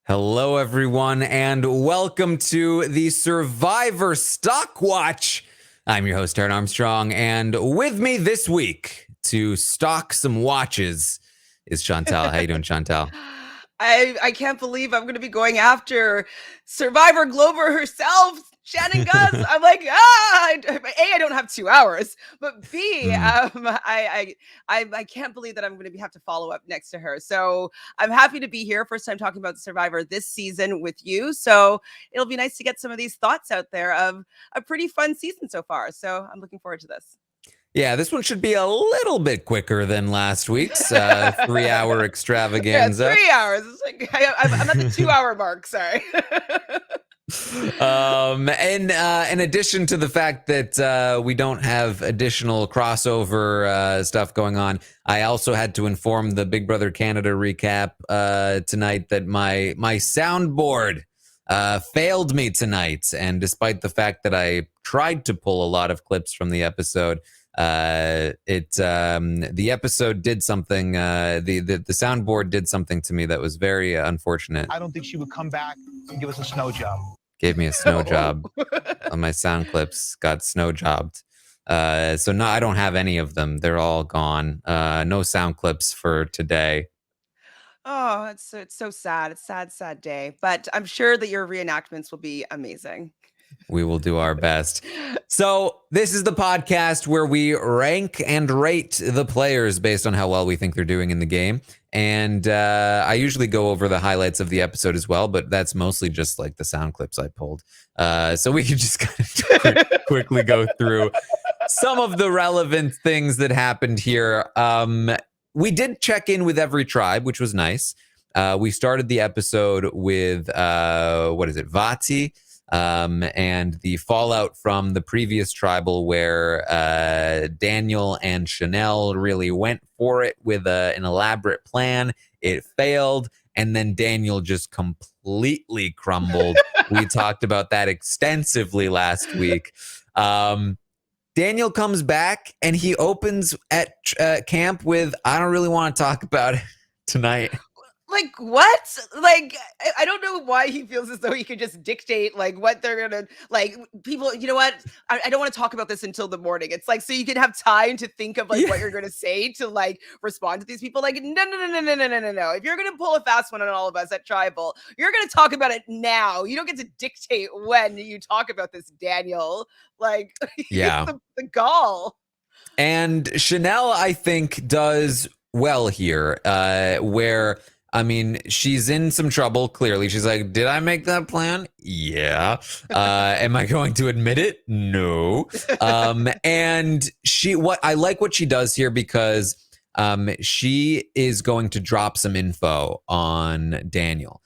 Hello, everyone, and welcome to the Survivor Stockwatch. I'm your host, Taran Armstong, and with me this week to stock some watches is Chantele. How you doing, Chantele? I can't believe I'm going to be going after Survivor Glover herself, Shannon Gus. I'm like, I don't have 2 hours, but B, I can't believe that I'm going to have to follow up next to her. So I'm happy to be here. First time talking about Survivor this season with you. So it'll be nice to get some of these thoughts out there of a pretty fun season so far. So I'm looking forward to this. Yeah, this one should be a little bit quicker than last week's 3-hour extravaganza. Yeah, 3 hours. It's like I'm at the 2-hour mark. Sorry. And in addition to the fact that we don't have additional crossover stuff going on, I also had to inform the Big Brother Canada recap tonight that my soundboard failed me tonight. And despite the fact that I tried to pull a lot of clips from the episode, the episode did something. The soundboard did something to me that was very unfortunate. I don't think she would come back and give us a snow job. Gave me a snow job. On my sound clips got snow jobbed. So no, I don't have any of them. They're all gone. No sound clips for today. Oh, it's so sad. It's sad day. But I'm sure that your reenactments will be amazing. We will do our best. So this is the podcast where we rank and rate the players based on how well we think they're doing in the game. And I usually go over the highlights of the episode as well, but that's mostly just like the sound clips I pulled. So we can just kind of quickly go through some of the relevant things that happened here. We did check in with every tribe, which was nice. We started the episode with, Vati. And the fallout from the previous tribal where Daniel and Chanel really went for it with an elaborate plan. It failed, and then Daniel just completely crumbled. We talked about that extensively last week. Daniel comes back, and he opens at camp with, I don't really want to talk about it tonight. Like, what? Like, I don't know why he feels as though he could just dictate, like, what they're gonna, like, people, you know what? I don't want to talk about this until the morning. It's like, so you can have time to think of, like, what you're gonna say to, like, respond to these people. Like, no. If you're gonna pull a fast one on all of us at Tribal, you're gonna talk about it now. You don't get to dictate when you talk about this, Daniel. Like, yeah, the gall. And Chanel, I think, does well here, where... I mean, she's in some trouble, clearly. She's like, did I make that plan? Yeah. Am I going to admit it? No. And I like what she does here because she is going to drop some info on Daniel.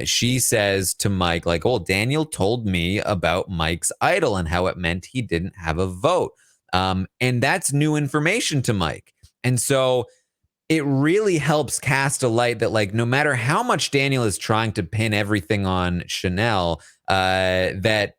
She says to Mike, like, oh, Daniel told me about Mike's idol and how it meant he didn't have a vote. And that's new information to Mike. And so it really helps cast a light that, like, no matter how much Daniel is trying to pin everything on Chanel, that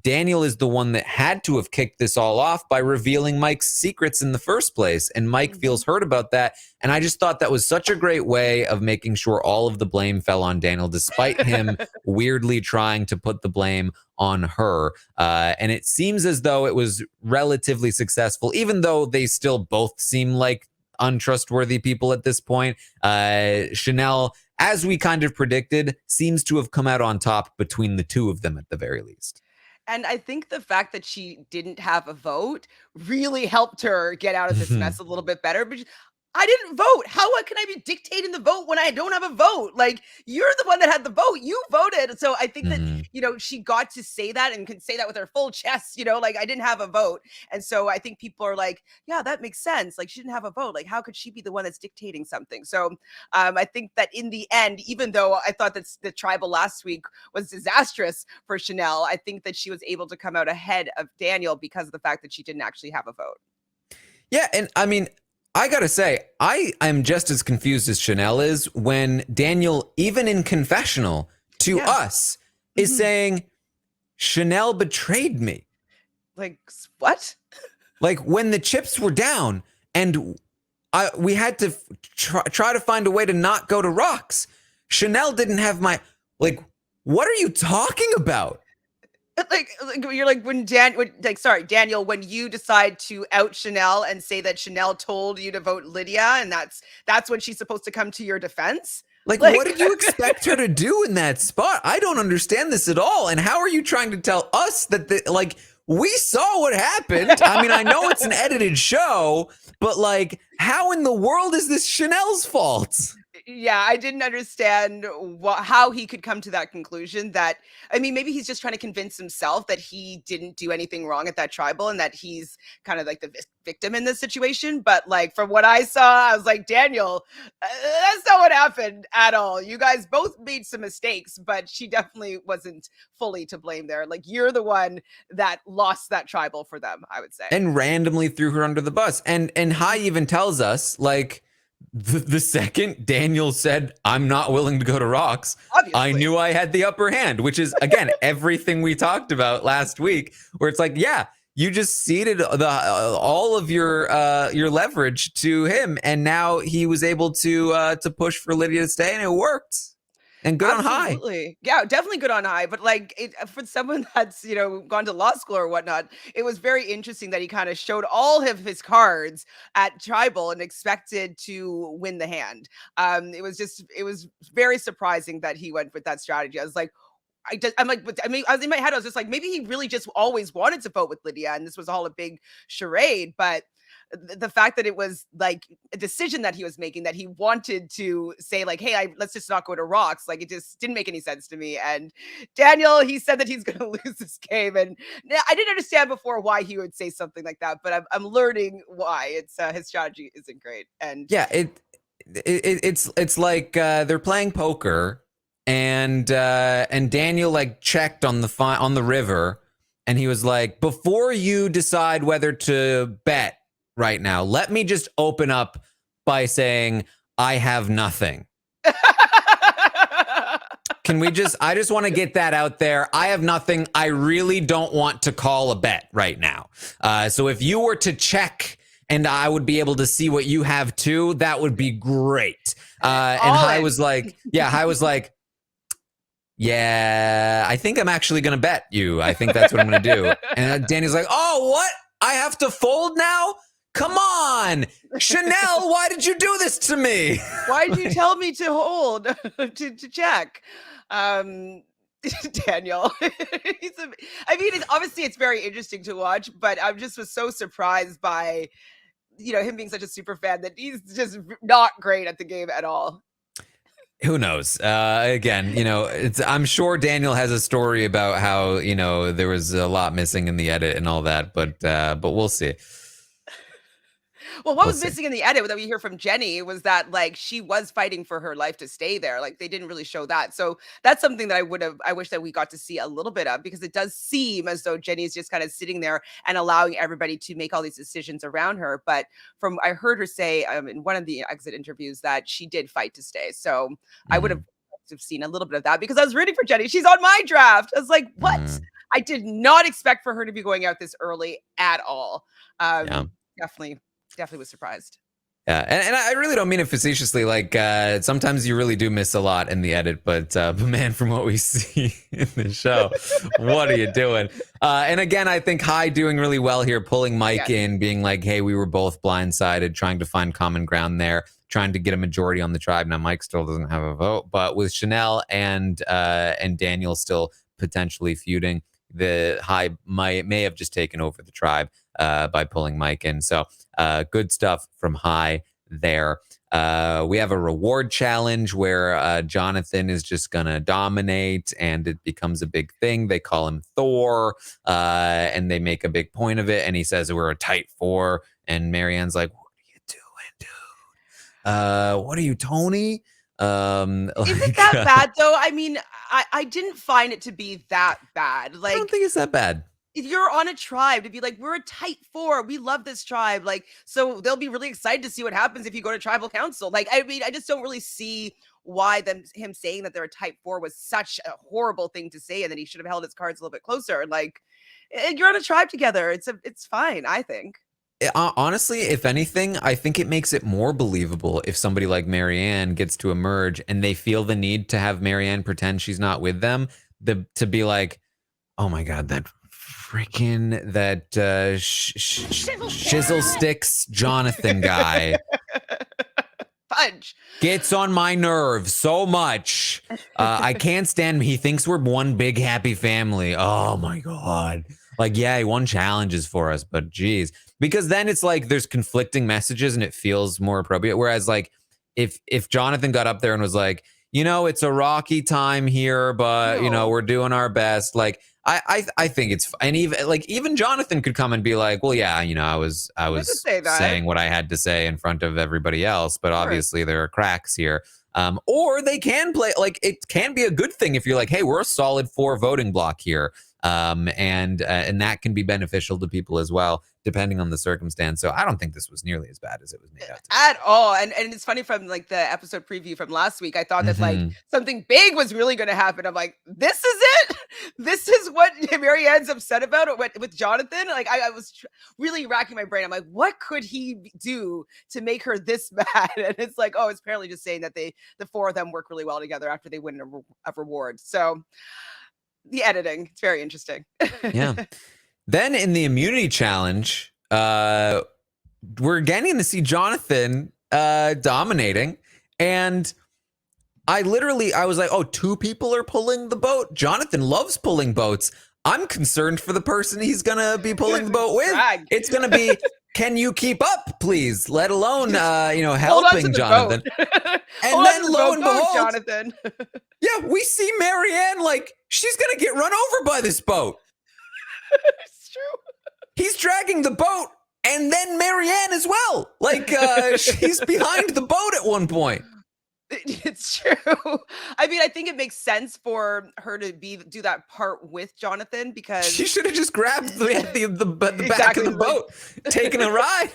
Daniel is the one that had to have kicked this all off by revealing Mike's secrets in the first place. And Mike feels hurt about that. And I just thought that was such a great way of making sure all of the blame fell on Daniel, despite him weirdly trying to put the blame on her. And it seems as though it was relatively successful, even though they still both seem like untrustworthy people at this point. Chanel, as we kind of predicted, seems to have come out on top between the two of them at the very least. And I think the fact that she didn't have a vote really helped her get out of this mess a little bit better. But I didn't vote. How can I be dictating the vote when I don't have a vote? Like, you're the one that had the vote. You voted. So I think that, she got to say that and could say that with her full chest, like, I didn't have a vote. And so I think people are like, yeah, that makes sense. Like, she didn't have a vote. Like, how could she be the one that's dictating something? So I think that in the end, even though I thought that the tribal last week was disastrous for Chanel, I think that she was able to come out ahead of Daniel because of the fact that she didn't actually have a vote. Yeah. And I mean, I gotta say, I am just as confused as Chanel is when Daniel, even in confessional to us, is saying, Chanel betrayed me. Like, what? Like, when the chips were down and we had to try to find a way to not go to rocks, Chanel didn't have my... Like, what are you talking about? Like you're like Daniel, when you decide to out Chanel and say that Chanel told you to vote Lydia, and that's when she's supposed to come to your defense. Like, Like, what did you expect her to do in that spot? I don't understand this at all. And how are you trying to tell us that, like, we saw what happened? I mean, I know it's an edited show, but, like, how in the world is this Chanel's fault? yeah, I didn't understand how he could come to that conclusion. That, I mean, maybe he's just trying to convince himself that he didn't do anything wrong at that tribal and that he's kind of like the victim in this situation. But like from what I saw, I was like, Daniel, that's not what happened at all. You guys both made some mistakes, but she definitely wasn't fully to blame there. Like, you're the one that lost that tribal for them, I would say. And randomly threw her under the bus. And Hai even tells us, like, the second Daniel said, I'm not willing to go to Rocks, Obviously. I knew I had the upper hand, which is, again, everything we talked about last week, where it's like, yeah, you just ceded all of your leverage to him, and now he was able to push for Lydia to stay, and it worked. And good on Hai. Absolutely. Yeah, definitely good on Hai. But like for someone that's, gone to law school or whatnot, it was very interesting that he kind of showed all of his cards at tribal and expected to win the hand. It was very surprising that he went with that strategy. I was like, I'm like, I mean, I was in my head, I was just like, maybe he really just always wanted to vote with Lydia and this was all a big charade. But the fact that it was like a decision that he was making, that he wanted to say like, hey, let's just not go to Rocks, like, it just didn't make any sense to me. And Daniel, he said that he's going to lose this game, and I didn't understand before why he would say something like that, but I'm learning why. It's his strategy isn't great. And yeah, it's like they're playing poker, and Daniel like checked on the river, and he was like, before you decide whether to bet right now, let me just open up by saying I have nothing. Can we I just want to get that out there. I have nothing. I really don't want to call a bet right now. So if you were to check and I would be able to see what you have too, that would be great. And Hai was like, yeah, I think I'm actually going to bet you. I think that's what I'm going to do. And Danny's like, oh, what? I have to fold now? Come on, Chanel, why did you do this to me? Why did you tell me to hold, to check? Daniel. Obviously it's very interesting to watch, but I just was so surprised by, him being such a super fan that he's just not great at the game at all. Who knows? Again, I'm sure Daniel has a story about how, there was a lot missing in the edit and all that, but we'll see. Well, what was missing in the edit that we hear from Jenny was that, like, she was fighting for her life to stay there. Like, they didn't really show that. So that's something that I wish that we got to see a little bit of, because it does seem as though Jenny is just kind of sitting there and allowing everybody to make all these decisions around her. But I heard her say in one of the exit interviews that she did fight to stay. So I would have seen a little bit of that, because I was rooting for Jenny. She's on my draft. I was like, what? I did not expect for her to be going out this early at all. Definitely was surprised. Yeah, and I really don't mean it facetiously. Like, sometimes you really do miss a lot in the edit, but man, from what we see in the show, what are you doing? And again, I think Hai doing really well here, pulling Mike in, being like, hey, we were both blindsided, trying to find common ground there, trying to get a majority on the tribe. Now, Mike still doesn't have a vote, but with Chanel and Daniel still potentially feuding, the Hai may have just taken over the tribe by pulling Mike in. So good stuff from Hai there. We have a reward challenge where Jonathan is just going to dominate, and it becomes a big thing. They call him Thor, and they make a big point of it. And he says, we're a tight 4. And Marianne's like, what are you doing, dude? What are you, Tony? Is it that bad though? I mean, I didn't find it to be that bad. Like, I don't think it's that bad. If you're on a tribe to be like, we're a tight 4, we love this tribe, like, so they'll be really excited to see what happens if you go to tribal council. Like, I mean, I just don't really see why him saying that they're a type 4 was such a horrible thing to say, and that he should have held his cards a little bit closer. Like, you're on a tribe together. It's fine, I think. Honestly, if anything, I think it makes it more believable if somebody like Marianne gets to emerge and they feel the need to have Marianne pretend she's not with them, to be like, oh my God, that freaking, that shizzle sticks Jonathan guy Punch. gets on my nerves so much. I can't stand him. He thinks we're one big happy family. Oh my God. Like, yeah, he won challenges for us, but geez. Because then it's like there's conflicting messages and it feels more appropriate. Whereas like if Jonathan got up there and was like, it's a rocky time here, but No. we're doing our best. Like I think it's, and even Jonathan could come and be like, well, yeah, I was could say that. saying what I had to say in front of everybody else, but obviously there are cracks here. Or they can play, like, it can be a good thing if you're like, hey, we're a solid 4 voting block here. And that can be beneficial to people as well, depending on the circumstance. So I don't think this was nearly as bad as it was made out to be. At all. And it's funny, from like the episode preview from last week, I thought that like something big was really going to happen. I'm like, this is it. This is what Marianne's upset about with Jonathan. Like I was really racking my brain. I'm like, what could he do to make her this mad? And it's like, oh, it's apparently just saying that the 4 of them work really well together after they win a reward. So the editing, it's very interesting. Yeah. Then in the immunity challenge, we're getting to see Jonathan dominating. And I was like, oh, 2 people are pulling the boat. Jonathan loves pulling boats. I'm concerned for the person he's going to be pulling the boat with. It's going to be, can you keep up, please? Let alone, helping Jonathan. And then lo and behold, Jonathan. Yeah, we see Marianne, like, she's going to get run over by this boat. It's true. He's dragging the boat, and then Marianne as well. Like, she's behind the boat at one point. It's true. I mean, I think it makes sense for her to do that part with Jonathan, because she should have just grabbed the back of the boat, taken a ride.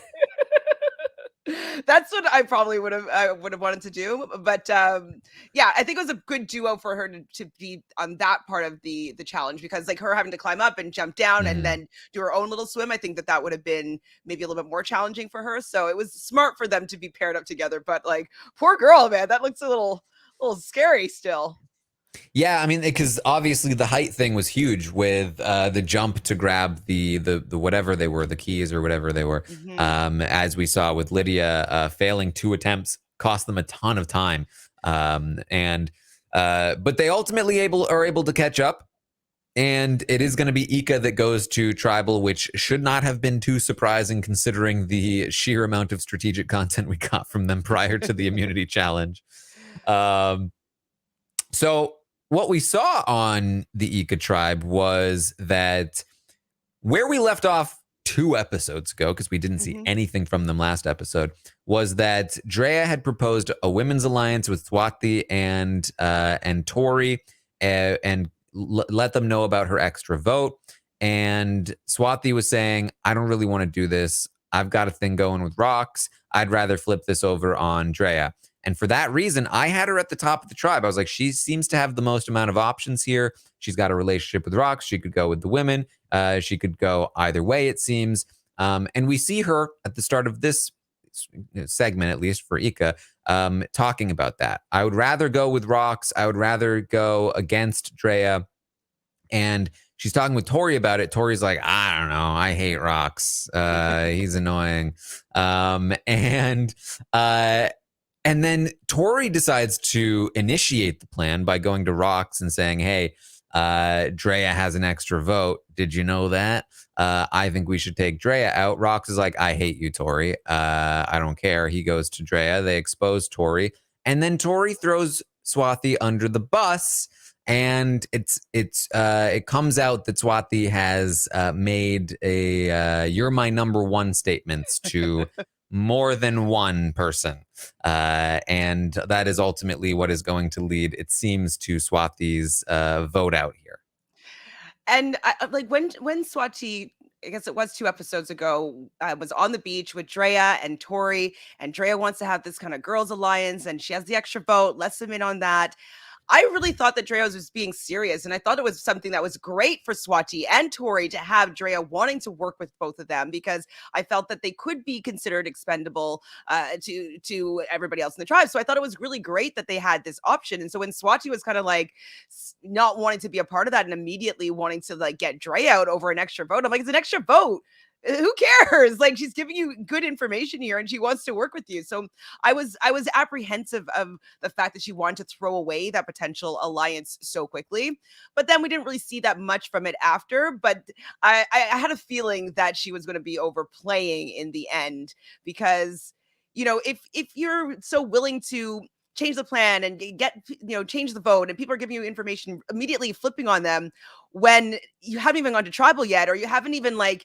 That's what I probably would have wanted to do. But yeah, I think it was a good duo for her to be on that part of the challenge, because like her having to climb up and jump down and then do her own little swim, I think that would have been maybe a little bit more challenging for her. So it was smart for them to be paired up together. But like, poor girl, man, that looks a little scary still. Yeah, I mean, because obviously the height thing was huge with the jump to grab the whatever they were, the keys or whatever they were. As we saw with Lydia, failing 2 attempts cost them a ton of time. But they ultimately are able to catch up. And it is going to be Ika that goes to Tribal, which should not have been too surprising considering the sheer amount of strategic content we got from them prior to the immunity challenge. So what we saw on the Ika tribe was that where we left off 2 episodes ago, because we didn't see anything from them last episode, was that Drea had proposed a women's alliance with Swati and Tori, and let them know about her extra vote. And Swati was saying, I don't really want to do this. I've got a thing going with Rox. I'd rather flip this over on Drea. And for that reason, I had her at the top of the tribe. I was like, she seems to have the most amount of options here. She's got a relationship with Rox. She could go with the women. She could go either way, it seems. And we see her at the start of this segment, at least for Ika, talking about that. I would rather go with Rox. I would rather go against Drea. And she's talking with Tori about it. Tori's like, I don't know. I hate Rox. He's annoying. And then Tori decides to initiate the plan by going to Rox and saying, hey, Drea has an extra vote. Did you know that? I think we should take Drea out. Rox is like, I hate you, Tori. I don't care. He goes to Drea. They expose Tori. And then Tori throws Swati under the bus. And it comes out that Swati has made a you're my number one statements to more than one person. And that is ultimately what is going to lead, it seems, to Swati's vote out here. And like when Swati, I guess it was 2 episodes ago, was on the beach with Drea and Tori, and Drea wants to have this kind of girls alliance, and she has the extra vote, lets them in on that. I really thought that Drea was being serious, and I thought it was something that was great for Swati and Tori to have Drea wanting to work with both of them, because I felt that they could be considered expendable to everybody else in the tribe. So I thought it was really great that they had this option. And so when Swati was kind of like not wanting to be a part of that and immediately wanting to like get Dre out over an extra vote, I'm like, it's an extra vote. Who cares? Like, she's giving you good information here and she wants to work with you. So I was apprehensive of the fact that she wanted to throw away that potential alliance so quickly. But then we didn't really see that much from it after. But I had a feeling that she was going to be overplaying in the end, because if you're so willing to change the plan and change the vote, and people are giving you information immediately flipping on them when you haven't even gone to tribal yet, or you haven't even I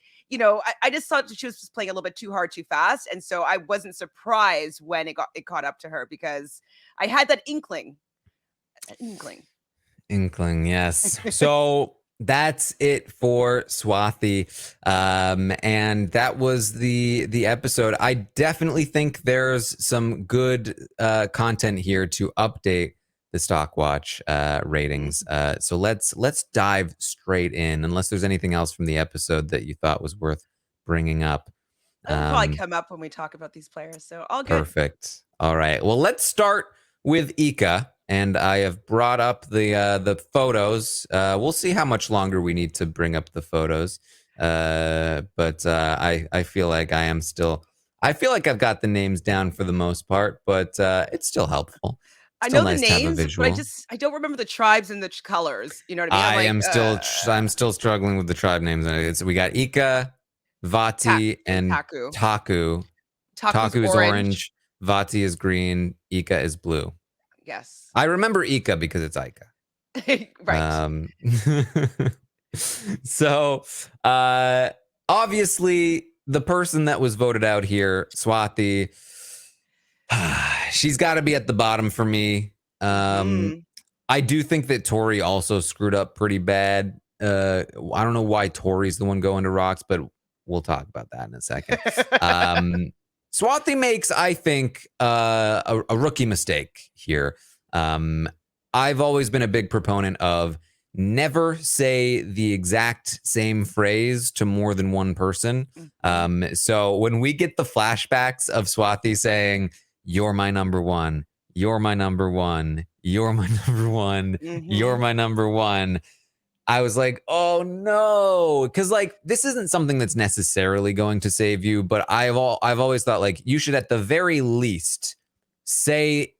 just thought that she was just playing a little bit too hard too fast. And so I wasn't surprised when it caught up to her, because I had that inkling. Yes. So that's it for Swathi. And that was the episode. I definitely think there's some good content here to update the Stockwatch ratings. So let's dive straight in, unless there's anything else from the episode that you thought was worth bringing up. It'll probably come up when we talk about these players. So all good. Perfect. All right. Well, let's start with Ika. And I have brought up the photos. We'll see how much longer we need to bring up the photos. But I feel like I feel like I've got the names down for the most part, but it's still helpful. I know the names, but I don't remember the tribes and the colors. You know what I mean? I'm still struggling with the tribe names. We got Ika, Vati, and Taku. Taku's orange. Vati is green. Ika is blue. Yes. I remember Ika because it's Ika. Right. So, obviously, the person that was voted out here, Swathi, she's got to be at the bottom for me. I do think that Tori also screwed up pretty bad. I don't know why Tori's the one going to rocks, but we'll talk about that in a second. Swathi makes, I think, a rookie mistake here. I've always been a big proponent of never say the exact same phrase to more than one person. So when we get the flashbacks of Swathi saying, "You're my number one, you're my number one, you're my number one, you're my number one," I was like, oh no, because like this isn't something that's necessarily going to save you, but I've always thought like you should at the very least say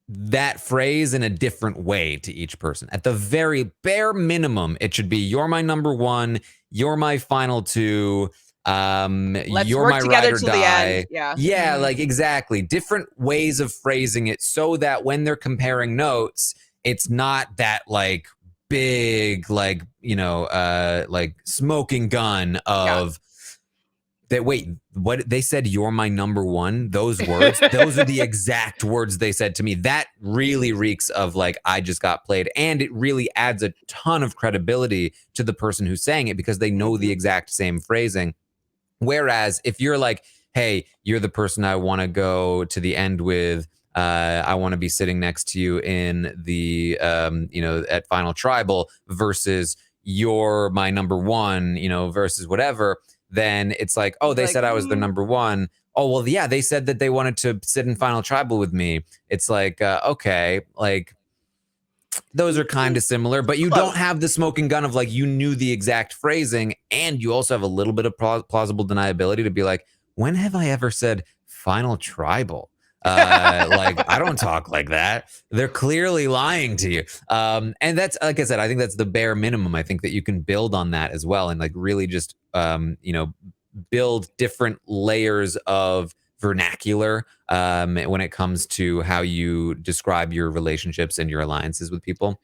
that phrase in a different way to each person. At the very bare minimum, it should be, "You're my number one, you're my final two, Let's you're work my together ride or till die." the end. Yeah, like exactly. Different ways of phrasing it so that when they're comparing notes, it's not that like big, like, like smoking gun of that. Wait, what they said, "You're my number one," those words, those are the exact words they said to me. That really reeks of like, I just got played. And it really adds a ton of credibility to the person who's saying it because they know the exact same phrasing. Whereas if you're like, "Hey, you're the person I want to go to the end with. I want to be sitting next to you in the, at Final Tribal," versus "You're my number one," versus whatever, then it's like, oh, they said I was their number one. Oh, well, yeah, they said that they wanted to sit in Final Tribal with me. It's like, okay, like those are kind of similar, but you don't have the smoking gun of like, you knew the exact phrasing, and you also have a little bit of plausible deniability to be like, when have I ever said Final Tribal? Like, I don't talk like that. They're clearly lying to you. And that's, like I said, I think that's the bare minimum. I think that you can build on that as well, and like really just, build different layers of vernacular when it comes to how you describe your relationships and your alliances with people.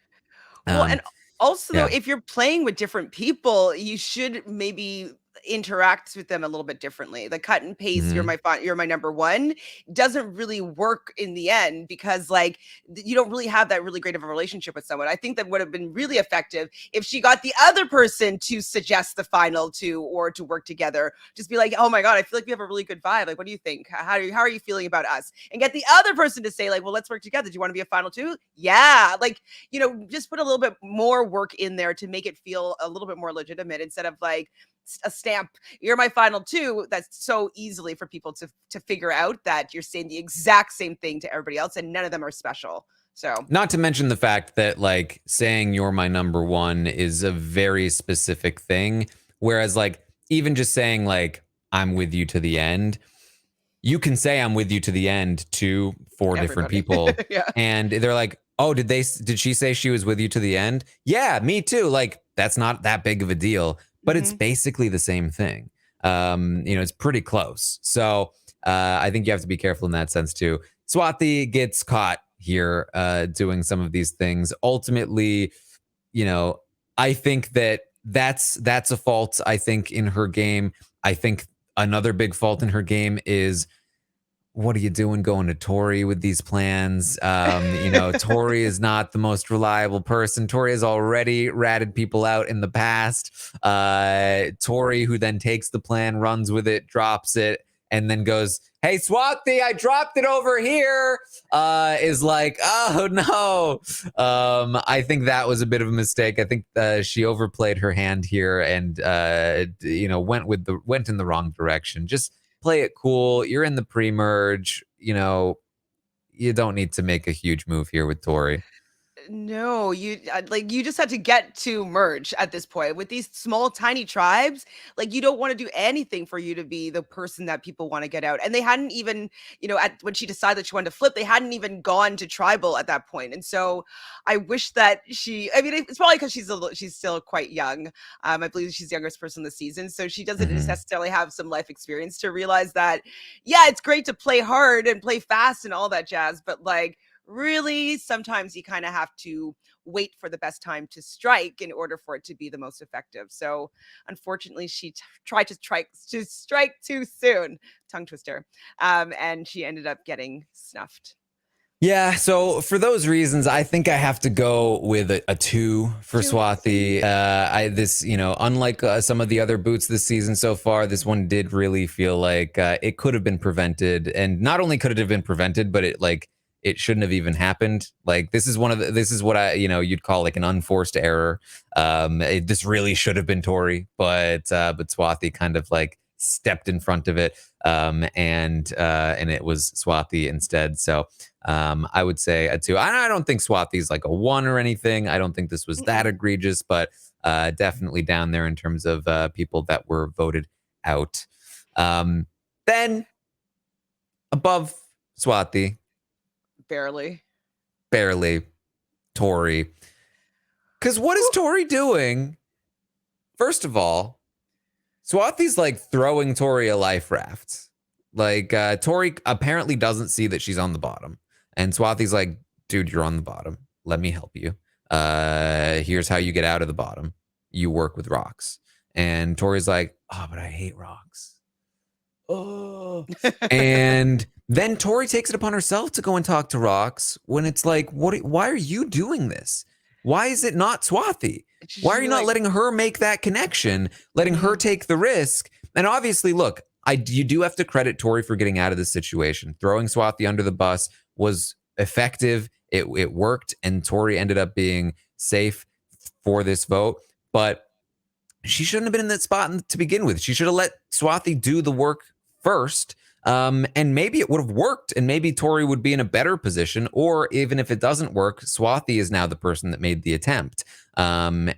Well, and also though, if you're playing with different people, you should maybe interacts with them a little bit differently. The cut and paste, Mhm. you're my number one, doesn't really work in the end because like you don't really have that really great of a relationship with someone. I think that would have been really effective if she got the other person to suggest the final two or to work together. Just be like, oh my God, I feel like we have a really good vibe. Like, what do you think? How are you feeling about us? And get the other person to say like, well, let's work together. Do you want to be a final two? Yeah. Like, just put a little bit more work in there to make it feel a little bit more legitimate instead of like a stamp, you're my final two. That's so easily for people to figure out that you're saying the exact same thing to everybody else and none of them are special. So Not to mention the fact that like saying you're my number one is a very specific thing. Whereas like even just saying like I'm with you to the end, you can say I'm with you to the end to 4 different everybody. people. Yeah. And they're like, oh, did she say she was with you to the end? Yeah, me too. Like that's not that big of a deal, but it's Mhm. basically the same thing. It's pretty close. So I think you have to be careful in that sense too. Swati gets caught here doing some of these things. Ultimately, I think that's a fault. I think in her game. I think another big fault in her game is what are you doing going to Tori with these plans? Tori is not the most reliable person. Tori has already ratted people out in the past. Tori, who then takes the plan, runs with it, drops it, and then goes, hey, Swati, I dropped it over here, is like, oh, no. I think that was a bit of a mistake. I think she overplayed her hand here and, went in the wrong direction. Just play it cool. You're in the pre-merge. You don't need to make a huge move here with Tori. No, you just had to get to merge at this point with these small tiny tribes. Like you don't want to do anything for you to be the person that people want to get out. And they hadn't even, when she decided that she wanted to flip, they hadn't even gone to tribal at that point. And so I wish that it's probably because she's still quite young. I believe she's the youngest person in the season. So she doesn't Mhm. necessarily have some life experience to realize that, yeah, it's great to play hard and play fast and all that jazz, but like really sometimes you kind of have to wait for the best time to strike in order for it to be the most effective. So unfortunately she tried to strike too soon, tongue twister, and she ended up getting snuffed. Yeah, so for those reasons, I think I have to go with a 2 for Two. Swati. Unlike some of the other boots this season so far, this one did really feel like it could have been prevented, and not only could it have been prevented, but it shouldn't have even happened. Like this is what I you'd call like an unforced error. This really should have been Tori, but Swati kind of like stepped in front of it, and it was Swati instead. So. I would say a 2. I don't think Swati's like a 1 or anything. I don't think this was that egregious, but definitely down there in terms of people that were voted out. Then above Swati, Barely. Tori. Because what is Tori doing? First of all, Swati's like throwing Tori a life raft. Like Tori apparently doesn't see that she's on the bottom. And Swati's like, dude, you're on the bottom. Let me help you. Here's how you get out of the bottom. You work with rocks. And Tori's like, oh, but I hate rocks. Oh. And then Tori takes it upon herself to go and talk to rocks when it's like, why are you doing this? Why is it not Swati? Why are you not letting her make that connection, letting her take the risk? And obviously, look, you do have to credit Tori for getting out of this situation. Throwing Swati under the bus was effective. It worked, and Tori ended up being safe for this vote. But she shouldn't have been in that spot to begin with. She should have let Swati do the work first. And maybe it would have worked, and maybe Tori would be in a better position. Or even if it doesn't work, Swati is now the person that made the attempt. And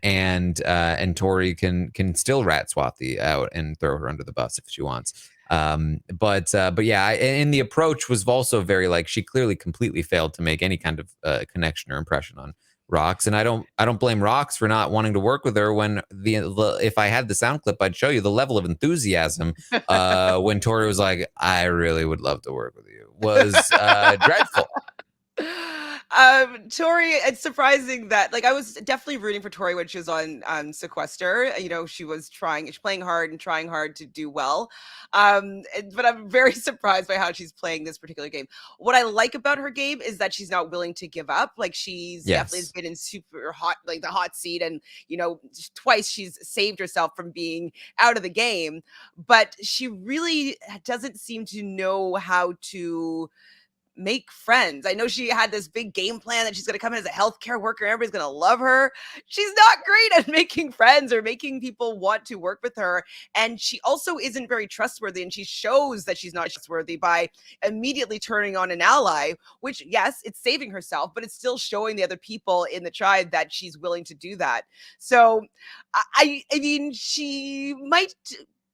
Tori can still rat Swati out and throw her under the bus if she wants. But yeah, and the approach was also very like she clearly completely failed to make any kind of connection or impression on Rocks, and I don't blame Rocks for not wanting to work with her. When if I had the sound clip, I'd show you the level of enthusiasm when Tori was like, "I really would love to work with you," was dreadful. Tori, it's surprising that like I was definitely rooting for Tori when she was on Sequester. You know, she's playing hard and trying hard to do well. But I'm very surprised by how she's playing this particular game. What I like about her game is that she's not willing to give up. Like she's definitely has Yes. been in super hot, like the hot seat, and you know, twice she's saved herself from being out of the game. But she really doesn't seem to know how to make friends. I know she had this big game plan that she's going to come in as a healthcare worker. Everybody's going to love her. She's not great at making friends or making people want to work with her. And she also isn't very trustworthy. And she shows that she's not trustworthy by immediately turning on an ally, which, yes, it's saving herself, but it's still showing the other people in the tribe that she's willing to do that. So, I mean, she might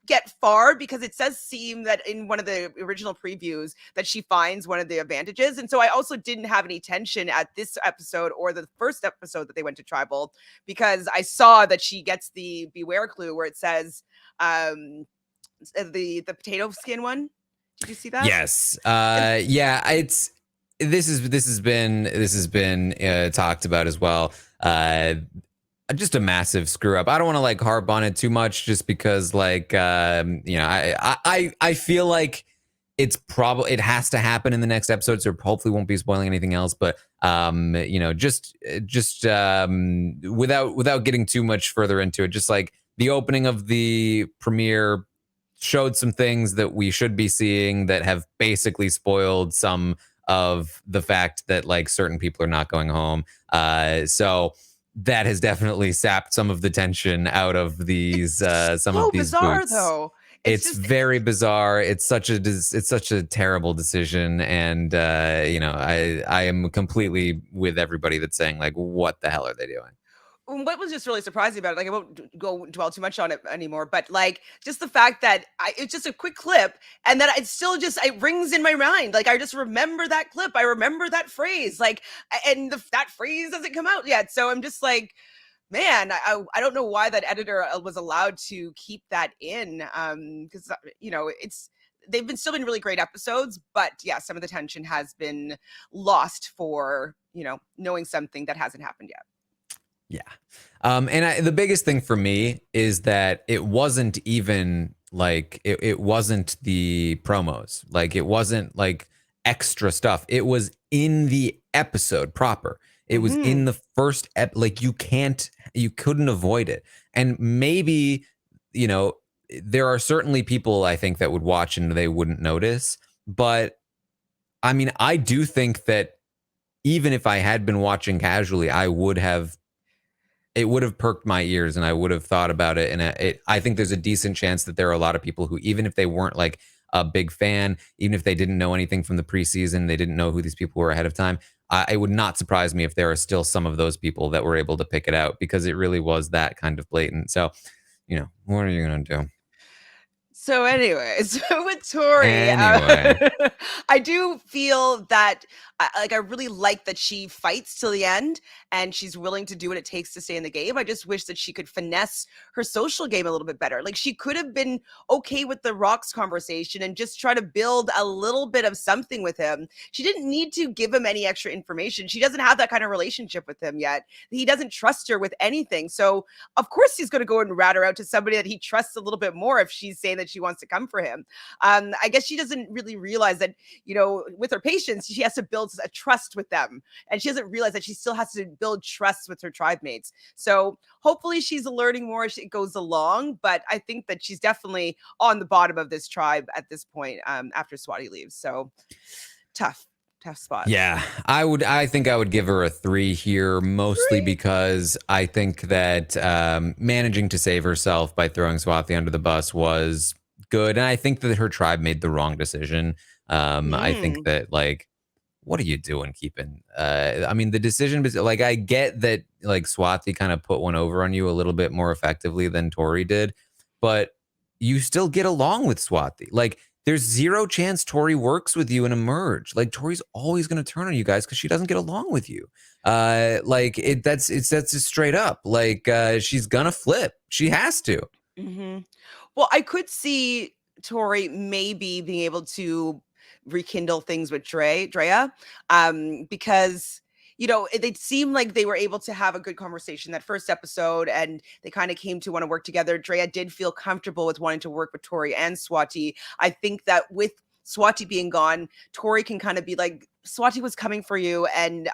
get far because it does seem that in one of the original previews that she finds one of the advantages. And so I also didn't have any tension at this episode or the first episode that they went to tribal because I saw that she gets the beware clue where it says the potato skin one. Did you see that? Yes. Yeah, it's this has been talked about as well. Just a massive screw up. I don't want to like harp on it too much just because like I feel like it has to happen in the next episode, so hopefully won't be spoiling anything else, but just without getting too much further into it, just like the opening of the premiere showed some things that we should be seeing that have basically spoiled some of the fact that like certain people are not going home. So that has definitely sapped some of the tension out of these some of these bizarre boots. though. It's very bizarre. It's such a terrible decision, and I am completely with everybody that's saying like, what the hell are they doing? What was just really surprising about it, like I won't go dwell too much on it anymore, but like just the fact that it's just a quick clip and that it's still just it rings in my mind. Like I just remember that clip, I remember that phrase, like, and that phrase doesn't come out yet. So I'm just like, man, I don't know why that editor was allowed to keep that in, because they've still been really great episodes, but yeah, some of the tension has been lost for knowing something that hasn't happened yet. Yeah. The biggest thing for me is that it wasn't even like, it wasn't the promos. Like, it wasn't like extra stuff. It was in the episode proper. It was in the first like you couldn't avoid it. And maybe, there are certainly people I think that would watch and they wouldn't notice. But I mean, I do think that even if I had been watching casually, it would have perked my ears and I would have thought about it. And I think there's a decent chance that there are a lot of people who, even if they weren't like a big fan, even if they didn't know anything from the preseason, they didn't know who these people were ahead of time, it would not surprise me if there are still some of those people that were able to pick it out because it really was that kind of blatant. So, what are you going to do? So anyways, with Tori, Anyway. I do feel that I really like that she fights till the end and she's willing to do what it takes to stay in the game. I just wish that she could finesse her social game a little bit better. Like she could have been okay with the rocks conversation and just try to build a little bit of something with him. She didn't need to give him any extra information. She doesn't have that kind of relationship with him yet. He doesn't trust her with anything. So of course he's going to go and rat her out to somebody that he trusts a little bit more if she's saying that she wants to come for him. I guess she doesn't really realize that, with her patients, she has to build a trust with them. And she doesn't realize that she still has to build trust with her tribe mates. So hopefully she's learning more as it goes along. But I think that she's definitely on the bottom of this tribe at this point after Swati leaves. So tough spot. Yeah, I think I would give her a 3 here, mostly because I think that managing to save herself by throwing Swathi under the bus was good. And I think that her tribe made the wrong decision. I think that, like, what are you doing keeping? I mean, the decision, like, I get that, like, Swathi kind of put one over on you a little bit more effectively than Tori did, but you still get along with Swathi. Like, there's zero chance Tori works with you in a merge. Like, Tori's always going to turn on you guys because she doesn't get along with you. That's just straight up. Like, she's gonna flip. She has to. Well, I could see Tori maybe being able to rekindle things with Drea, because you know, they seemed like they were able to have a good conversation that first episode, and they kind of came to want to work together. Drea did feel comfortable with wanting to work with Tori and Swati. I think that with Swati being gone, Tori can kind of be like, Swati was coming for you, and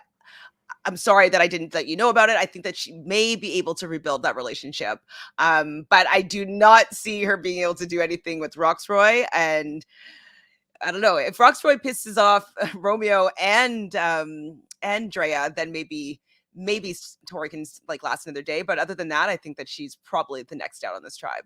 I'm sorry that I didn't let you know about it. I think that she may be able to rebuild that relationship. But I do not see her being able to do anything with Roxroy. And I don't know, if Roxroy pisses off Romeo and Drea, then maybe Tori can like last another day. But other than that, I think that she's probably the next out on this tribe.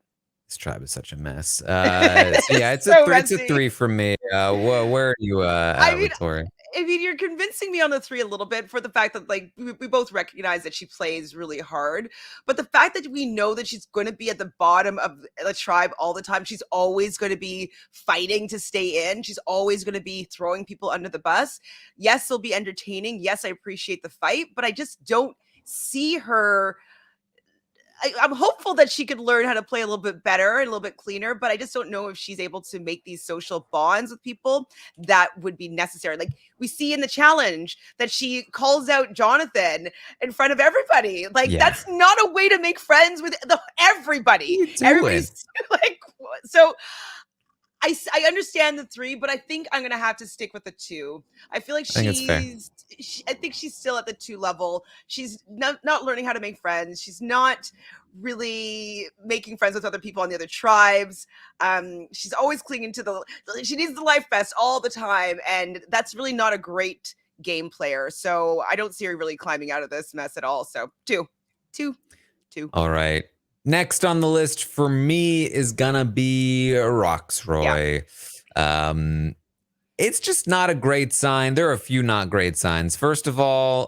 This tribe is such a mess. So yeah, it's So it's a messy. 3 for me. Where are you at with Tori? I mean, you're convincing me on the 3 a little bit for the fact that, like, we both recognize that she plays really hard. But the fact that we know that she's going to be at the bottom of the tribe all the time, she's always going to be fighting to stay in. She's always going to be throwing people under the bus. Yes, it'll be entertaining. Yes, I appreciate the fight, but I just don't see her. I'm hopeful that she could learn how to play a little bit better and a little bit cleaner, but I just don't know if she's able to make these social bonds with people that would be necessary. Like we see in the challenge that she calls out Jonathan in front of everybody. Like that's not a way to make friends with everybody. Everybody's like, so I understand the 3, but I think I'm gonna have to stick with the 2. I feel like I think she's still at the 2 level. She's not learning how to make friends. She's not really making friends with other people on the other tribes. She's always clinging to she needs the life vest all the time, and that's really not a great game player. So I don't see her really climbing out of this mess at all. So 2. All right. Next on the list for me is gonna be Roxroy. Yeah. It's just not a great sign. There are a few not great signs. First of all,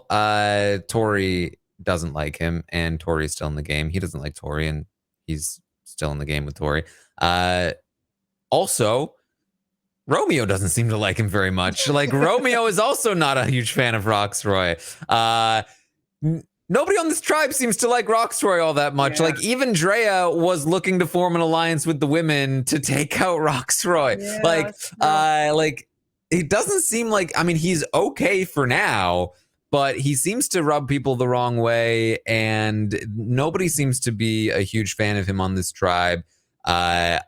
Tori doesn't like him, and Tori's still in the game. He doesn't like Tori, and he's still in the game with Tori. Also, Romeo doesn't seem to like him very much. Like Romeo is also not a huge fan of Roxroy. Nobody on this tribe seems to like Roxroy all that much. Yeah. Like even Drea was looking to form an alliance with the women to take out Roxroy. Yeah, like it doesn't seem like, I mean, he's okay for now, but he seems to rub people the wrong way, and nobody seems to be a huge fan of him on this tribe. I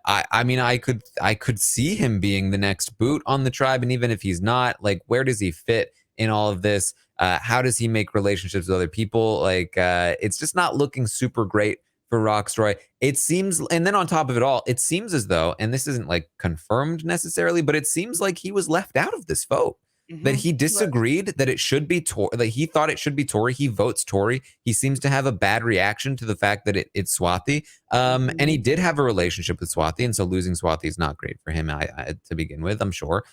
mean, I could see him being the next boot on the tribe, and even if he's not, like, where does he fit in all of this? How does he make relationships with other people? Like, it's just not looking super great for Roxroy. It seems, and then on top of it all, it seems as though, and this isn't like confirmed necessarily, but it seems like he was left out of this vote. That he disagreed that it should be Tori, that he thought it should be Tori. He votes Tori. He seems to have a bad reaction to the fact that it's Swati. And he did have a relationship with Swati, and so losing Swati is not great for him to begin with, I'm sure.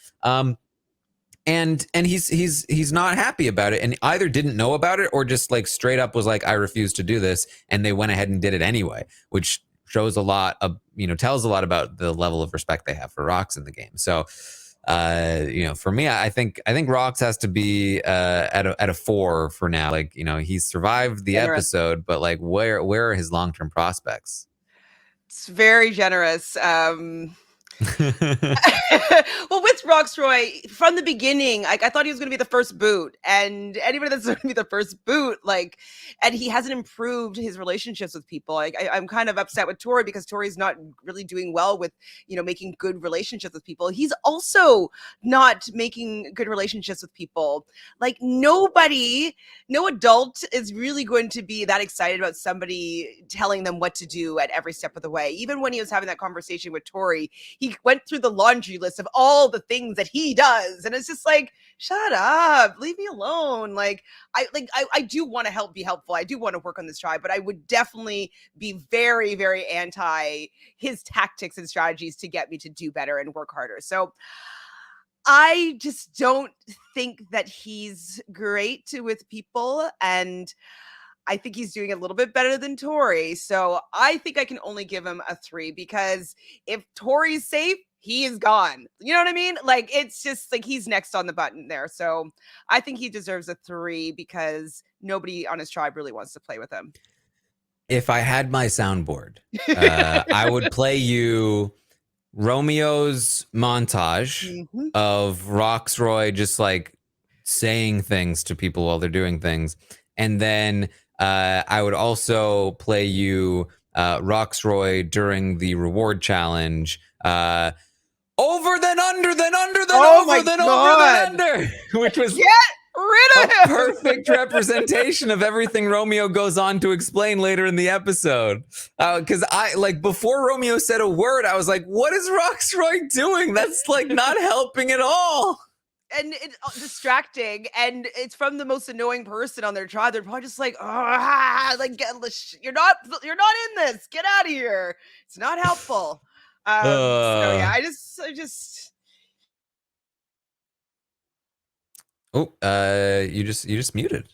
And he's not happy about it, and either didn't know about it or just like straight up was like, I refuse to do this, and they went ahead and did it anyway, which shows a lot of, tells a lot about the level of respect they have for Rox in the game. So for me, I think Rox has to be at a 4 for now. Like, he's survived the episode, but like where are his long-term prospects? It's very generous. Well, with Roxroy, from the beginning, I thought he was going to be the first boot, and anybody that's going to be the first boot, and he hasn't improved his relationships with people. I'm kind of upset with Tori because Tori's not really doing well with, making good relationships with people. He's also not making good relationships with people. Like no adult is really going to be that excited about somebody telling them what to do at every step of the way. Even when he was having that conversation with Tori, he went through the laundry list of all the things that he does, and it's just like, shut up, leave me alone. I do want to be helpful. I do want to work on this tribe, but I would definitely be very, very anti his tactics and strategies to get me to do better and work harder. So I just don't think that he's great with people, and I think he's doing a little bit better than Tori. So I think I can only give him a 3, because if Tori's safe, he is gone. You know what I mean? Like, it's just like he's next on the button there. So I think he deserves a 3 because nobody on his tribe really wants to play with him. If I had my soundboard, I would play you Romeo's montage of Roxroy just like saying things to people while they're doing things. And then I would also play you Roxroy during the reward challenge. Over, then under, then under, then Oh over, my then over, then God. under, which was Get rid a of him. perfect representation of everything Romeo goes on to explain later in the episode. Because I, like, before Romeo said a word, I was like, what is Roxroy doing? That's, like, not helping at all. And it's distracting, and it's from the most annoying person on their tribe. They're probably just like, like you're not in this. Get out of here. It's not helpful. So yeah, I just. Oh, you just muted.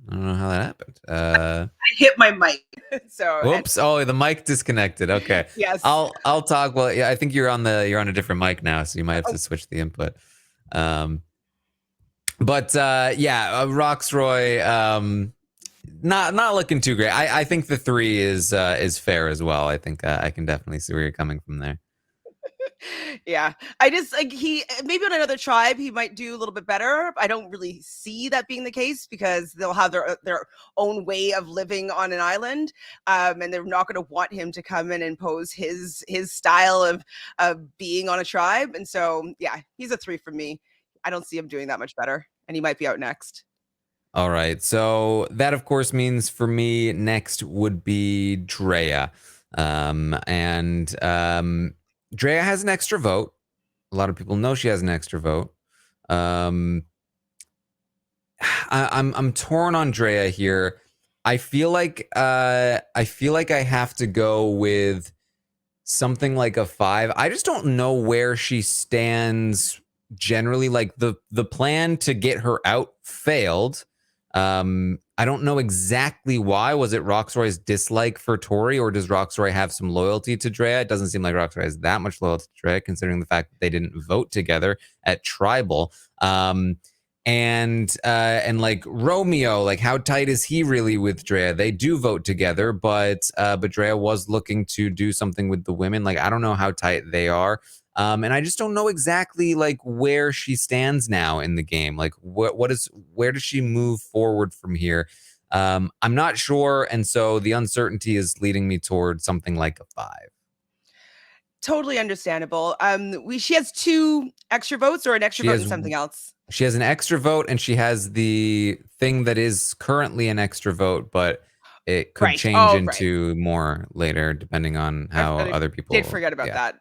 I don't know how that happened. I hit my mic. So whoops. Oh, the mic disconnected. Okay. Yes. I'll talk. Well, yeah, I think you're on a different mic now, so you might have to switch the input. But yeah, Roxroy, not looking too great. I think the 3 is fair as well. I think I can definitely see where you're coming from there. Yeah, I just like he maybe on another tribe he might do a little bit better. I don't really see that being the case because they'll have their own way of living on an island, and they're not going to want him to come in and impose his style of being on a tribe. And so yeah, he's a 3 for me. I don't see him doing that much better, and he might be out next. All right, so that of course means for me next would be Drea, and Drea has an extra vote. A lot of people know she has an extra vote. I'm torn on Drea here. I feel like I have to go with something like a 5. I just don't know where she stands generally. Like the plan to get her out failed. I don't know exactly why. Was it Roxroy's dislike for Tori, or does Roxroy have some loyalty to Drea? It doesn't seem like Roxroy has that much loyalty to Drea, considering the fact that they didn't vote together at Tribal. And like Romeo, like how tight is he really with Drea? They do vote together, but Drea was looking to do something with the women. Like I don't know how tight they are. And I just don't know exactly like where she stands now in the game. Like where does she move forward from here? I'm not sure, and so the uncertainty is leading me toward something like a 5. Totally understandable. She has 2 extra votes or an extra vote and something else. She has an extra vote, and she has the thing that is currently an extra vote, but it could change into more later, depending on how other people did forget about that.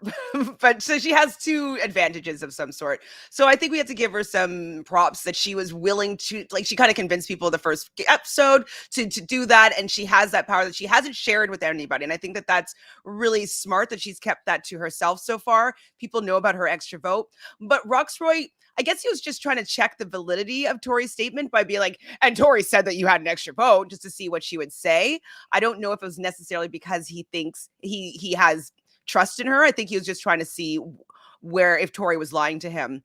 But so she has 2 advantages of some sort. So I think we have to give her some props that she was willing to, like, she kind of convinced people the first episode to do that, and she has that power that she hasn't shared with anybody. And I think that that's really smart that she's kept that to herself so far. People know about her extra vote, but Roxroy, I guess he was just trying to check the validity of Tori's statement by being like, and Tori said that you had an extra vote, just to see what she would say. I don't know if it was necessarily because he thinks he has trust in her. I think he was just trying to see where if Tori was lying to him.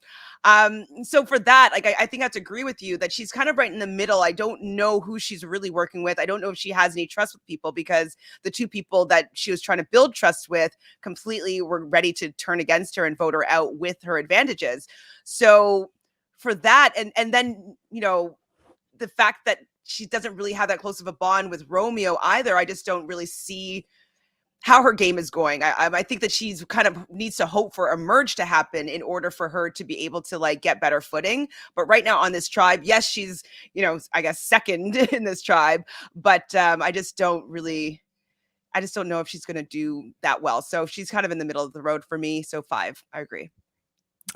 So for that, like I think I have to agree with you that she's kind of right in the middle. I don't know who she's really working with. I don't know if she has any trust with people, because the 2 people that she was trying to build trust with completely were ready to turn against her and vote her out with her advantages. So for that, and then, you know, the fact that she doesn't really have that close of a bond with Romeo either, I just don't really see how her game is going. I think that she's kind of needs to hope for a merge to happen in order for her to be able to like get better footing. But right now on this tribe, yes, she's, you know, I guess second in this tribe, but I just don't know if she's going to do that well. So she's kind of in the middle of the road for me. So 5, I agree.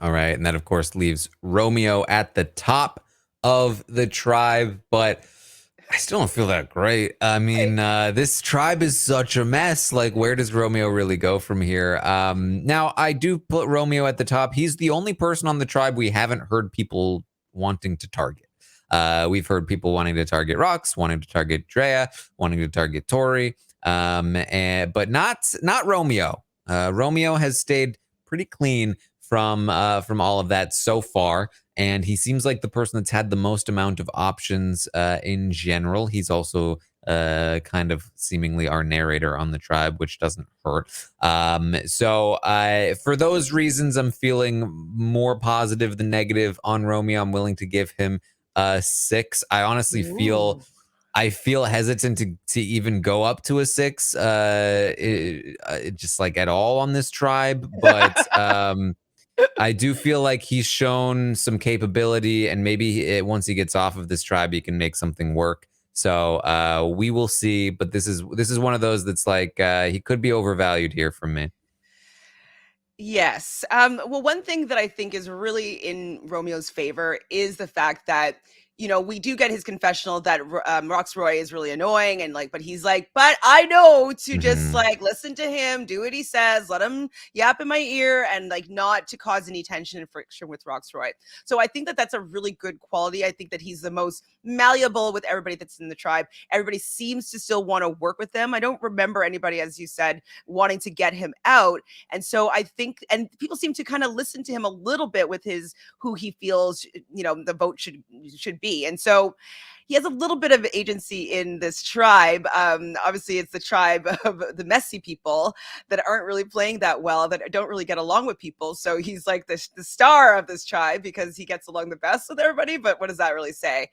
All right. And that, of course, leaves Romeo at the top of the tribe, but I still don't feel that great. I mean, this tribe is such a mess. Like, where does Romeo really go from here? Now, I do put Romeo at the top. He's the only person on the tribe we haven't heard people wanting to target. We've heard people wanting to target Rox, wanting to target Drea, wanting to target Tori, but not Romeo. Romeo has stayed pretty clean from all of that so far. And he seems like the person that's had the most amount of options in general. He's also kind of seemingly our narrator on the tribe, which doesn't hurt. So for those reasons, I'm feeling more positive than negative on Romeo. I'm willing to give him a 6. I honestly feel Ooh. I feel hesitant to even go up to a 6, just like at all on this tribe. But I do feel like he's shown some capability, and maybe once he gets off of this tribe, he can make something work. So we will see. But this is one of those that's like he could be overvalued here from me. Yes. Well, one thing that I think is really in Romeo's favor is the fact that, we do get his confessional that Roxroy is really annoying and like, but he's like, but I know to just Mhm. like listen to him, do what he says, let him yap in my ear and like not to cause any tension and friction with Roxroy. So I think that that's a really good quality. I think that he's the most malleable with everybody that's in the tribe. Everybody seems to still want to work with them. I don't remember anybody, as you said, wanting to get him out. And so I think, and people seem to kind of listen to him a little bit with his who he feels, the vote should be. And so he has a little bit of agency in this tribe. Obviously, it's the tribe of the messy people that aren't really playing that well, that don't really get along with people. So he's like the star of this tribe because he gets along the best with everybody. But what does that really say?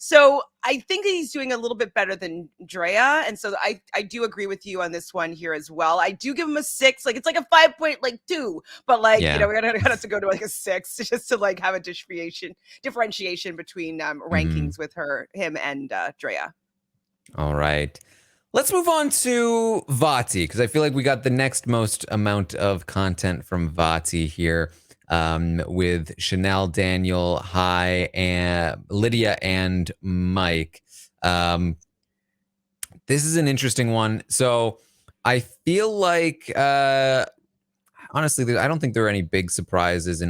So I think that he's doing a little bit better than Drea. And so I do agree with you on this one here as well. I do give him a 6. Like it's like a 5.2, but like, Yeah. we're gonna have to go to like a 6 just to like have a differentiation between Mhm. rankings with him and Drea. All right. Let's move on to Vati, because I feel like we got the next most amount of content from Vati here, with Chanel, Daniel, Hai, and Lydia, and Mike. Um, this is an interesting one. So I feel like, honestly, I don't think there are any big surprises in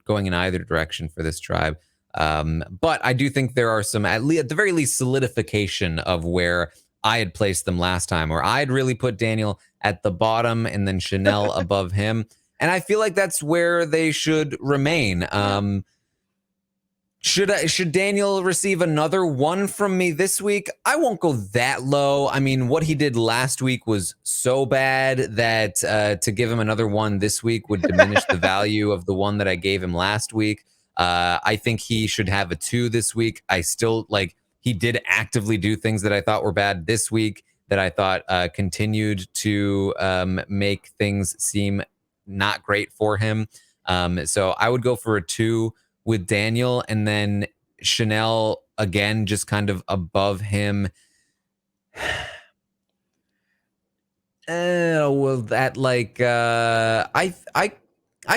going in either direction for this tribe. But I do think there are some, at the very least, solidification of where I had placed them last time, where I had really put Daniel at the bottom and then Chanel above him. And I feel like that's where they should remain. Yeah. Should Daniel receive another 1 from me this week? I won't go that low. I mean, what he did last week was so bad that to give him another 1 this week would diminish the value of the 1 that I gave him last week. I think he should have a 2 this week. I still like he did actively do things that I thought were bad this week that I thought continued to make things seem not great for him. So I would go for a 2 with Daniel, and then Chanel again, just kind of above him. Well, that like I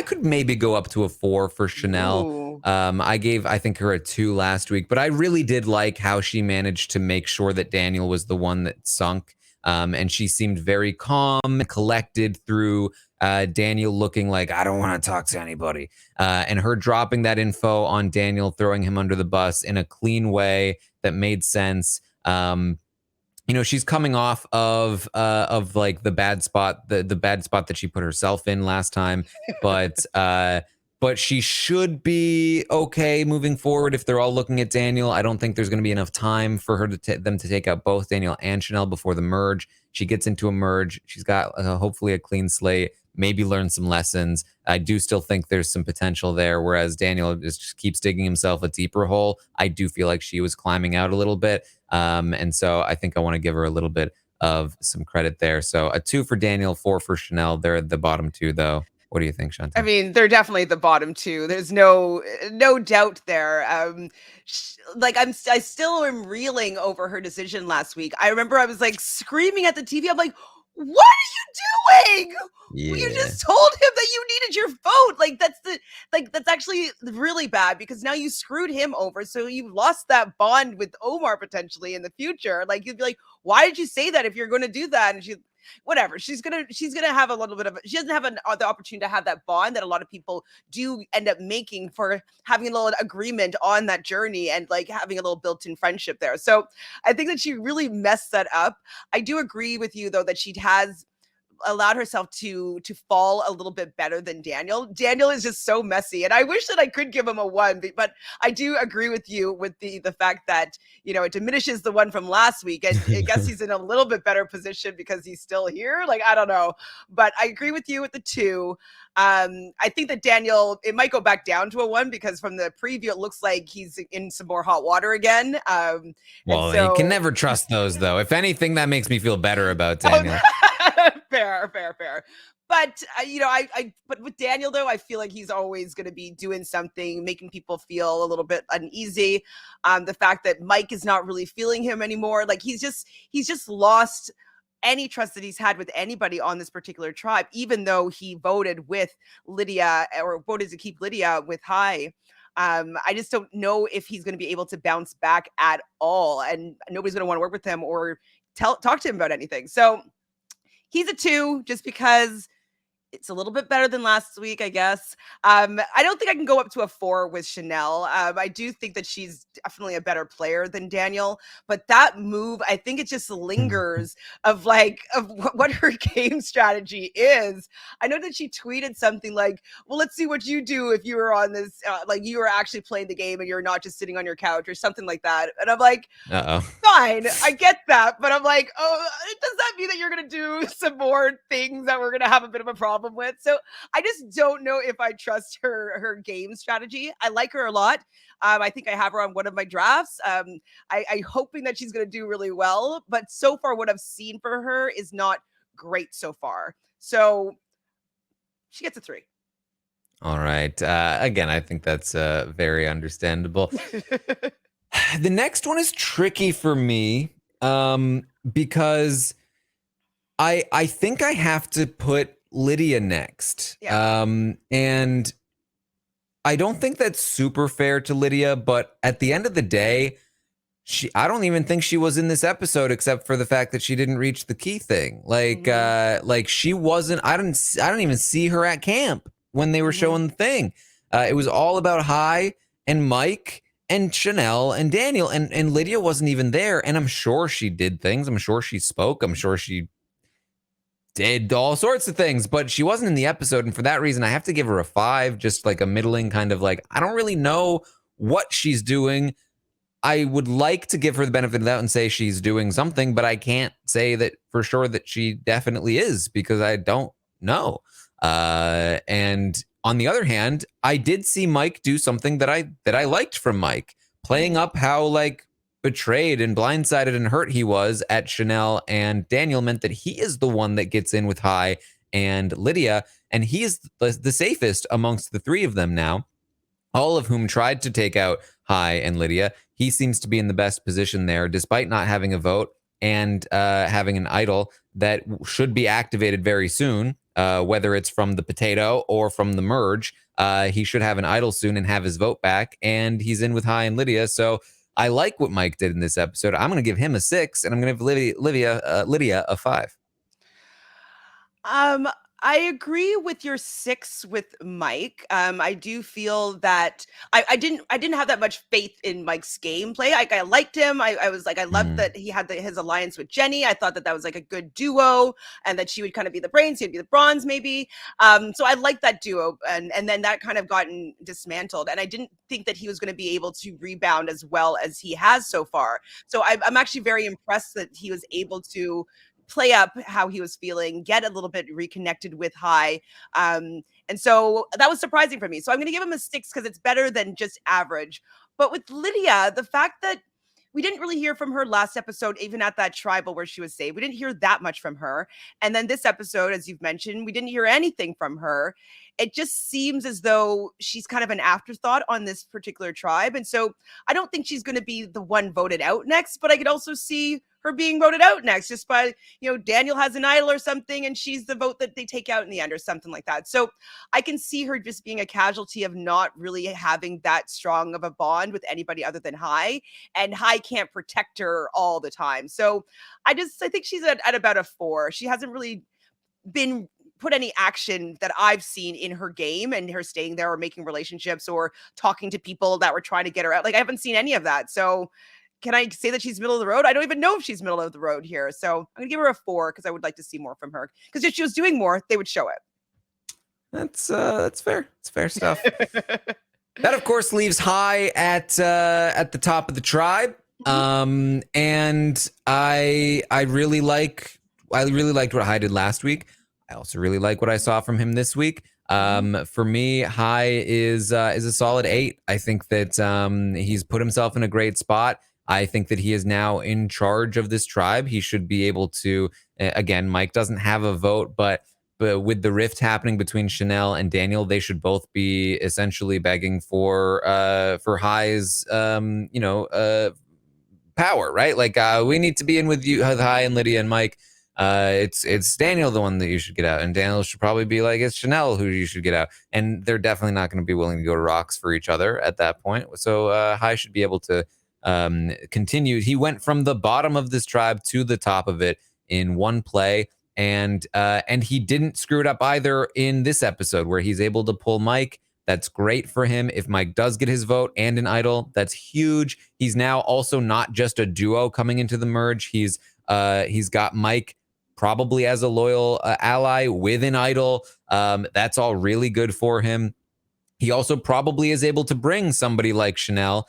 could maybe go up to a 4 for Chanel. Ooh. I think her a 2 last week, but I really did like how she managed to make sure that Daniel was the one that sunk. And she seemed very calm and collected through Daniel looking like, I don't want to talk to anybody. And her dropping that info on Daniel, throwing him under the bus in a clean way that made sense. She's coming off of like the bad spot, the bad spot that she put herself in last time, but she should be okay moving forward if they're all looking at Daniel. I don't think there's going to be enough time for her to them to take out both Daniel and Chanel before the merge. She gets into a merge. She's got hopefully a clean slate, maybe learn some lessons. I do still think there's some potential there, whereas Daniel just keeps digging himself a deeper hole. I do feel like she was climbing out a little bit. And so I think I want to give her a little bit of some credit there. So a 2 for Daniel, 4 for Chanel. They're at the bottom 2, though. What do you think, I Chantele? mean, they're definitely the bottom 2. There's no doubt there. Like I still am reeling over her decision last week. I remember I was like screaming at the TV. I'm like, "What are you doing? You Yeah. just told him that you needed your vote. That's actually really bad because now you screwed him over. So you lost that bond with Omar potentially in the future. Like you'd be like, why did you say that if you're going to do that?" And whatever, she's gonna have a little bit of she doesn't have the opportunity to have that bond that a lot of people do end up making for having a little agreement on that journey and like having a little built-in friendship there. So I think that she really messed that up. I do agree with you though that she has allowed herself to fall a little bit better than Daniel. Daniel is just so messy, and I wish that I could give him a 1, but I do agree with you with the fact that, you know, it diminishes the one from last week, and I guess he's in a little bit better position because he's still here. Like, I don't know, but I agree with you with the 2. I think that Daniel, it might go back down to a 1 because from the preview, it looks like he's in some more hot water again. Well, you can never trust those, though. If anything, that makes me feel better about Daniel. Fair. But you know, but with Daniel though, I feel like he's always going to be doing something, making people feel a little bit uneasy. The fact that Mike is not really feeling him anymore, like he's just lost any trust that he's had with anybody on this particular tribe, even though he voted with Lydia or voted to keep Lydia with Hai. I just don't know if he's going to be able to bounce back at all, and nobody's going to want to work with him or talk to him about anything. So he's a 2 just because it's a little bit better than last week, I guess. I don't think I can go up to a 4 with Chanel. I do think that she's definitely a better player than Daniel, but that move, I think it just lingers of what her game strategy is. I know that she tweeted something like, well, let's see what you do if you were on this, like you were actually playing the game and you're not just sitting on your couch or something like that. And I'm like, fine, I get that. But I'm like, oh, does that mean that you're going to do some more things that we're going to have a bit of a problem with? So I just don't know if I trust her game strategy. I like her a lot. I think I have her on one of my drafts. I'm hoping that she's going to do really well, but so far what I've seen for her is not great so far. So she gets a 3. All right. Again, I think that's very understandable. The next one is tricky for me because I think I have to put Lydia next. Yeah. And I don't think that's super fair to Lydia, but at the end of the day, I don't even think she was in this episode except for the fact that she didn't reach the key thing. Like she wasn't, I don't even see her at camp when they were showing the thing. It was all about Hai and Mike and Chanel and Daniel, and Lydia wasn't even there. And I'm sure she did things. I'm sure she spoke. I'm sure she did all sorts of things, but she wasn't in the episode. And for that reason, I have to give her a 5, just like a middling kind of like, I don't really know what she's doing. I would like to give her the benefit of the doubt and say she's doing something, but I can't say that for sure that she definitely is because I don't know. And on the other hand, I did see Mike do something that I liked from Mike, playing up how like betrayed and blindsided and hurt he was at Chanel and Daniel meant that he is the one that gets in with Hai and Lydia, and he is the safest amongst the 3 of them now, all of whom tried to take out Hai and Lydia. He seems to be in the best position there, despite not having a vote and having an idol that should be activated very soon, whether it's from the potato or from the merge. He should have an idol soon and have his vote back, and he's in with Hai and Lydia, so I like what Mike did in this episode. I'm going to give him a 6, and I'm going to give Lydia a 5. I agree with your 6 with Mike. I do feel that I didn't have that much faith in Mike's gameplay. Like I liked him. I was like, I loved that he had his alliance with Jenny. I thought that was like a good duo, and that she would kind of be the brains, he'd be the bronze, maybe. So I liked that duo, and then that kind of gotten dismantled. And I didn't think that he was going to be able to rebound as well as he has so far. So I'm actually very impressed that he was able to play up how he was feeling, get a little bit reconnected with Hai. And so that was surprising for me. So I'm going to give him a 6 because it's better than just average. But with Lydia, the fact that we didn't really hear from her last episode, even at that tribal where she was saved, we didn't hear that much from her. And then this episode, as you've mentioned, we didn't hear anything from her. It just seems as though she's kind of an afterthought on this particular tribe. And so I don't think she's going to be the one voted out next, but I could also see her being voted out next just by, Daniel has an idol or something and she's the vote that they take out in the end or something like that. So I can see her just being a casualty of not really having that strong of a bond with anybody other than Hai, and Hai can't protect her all the time. So I think she's at about a 4. She hasn't really been put any action that I've seen in her game and her staying there or making relationships or talking to people that were trying to get her out. Like I haven't seen any of that. So can I say that she's middle of the road? I don't even know if she's middle of the road here. So I'm going to give her a 4 because I would like to see more from her. Because if she was doing more, they would show it. That's fair. It's fair stuff. That, of course, leaves High at the top of the tribe. And I really liked what High did last week. I also really like what I saw from him this week. For me, High is a solid 8. I think that he's put himself in a great spot. I think that he is now in charge of this tribe. He should be able to. Again, Mike doesn't have a vote, but with the rift happening between Chanel and Daniel, they should both be essentially begging for High's power, right? Like we need to be in with you, High and Lydia and Mike. It's Daniel the one that you should get out, and Daniel should probably be like, it's Chanel who you should get out, and they're definitely not going to be willing to go to rocks for each other at that point. So High should be able to continue. He went from the bottom of this tribe to the top of it in one play, and he didn't screw it up either in this episode where he's able to pull Mike. That's great for him. If Mike does get his vote and an idol, that's huge. He's now also not just a duo coming into the merge. He's got Mike probably as a loyal ally with an idol. That's all really good for him. He also probably is able to bring somebody like Chanel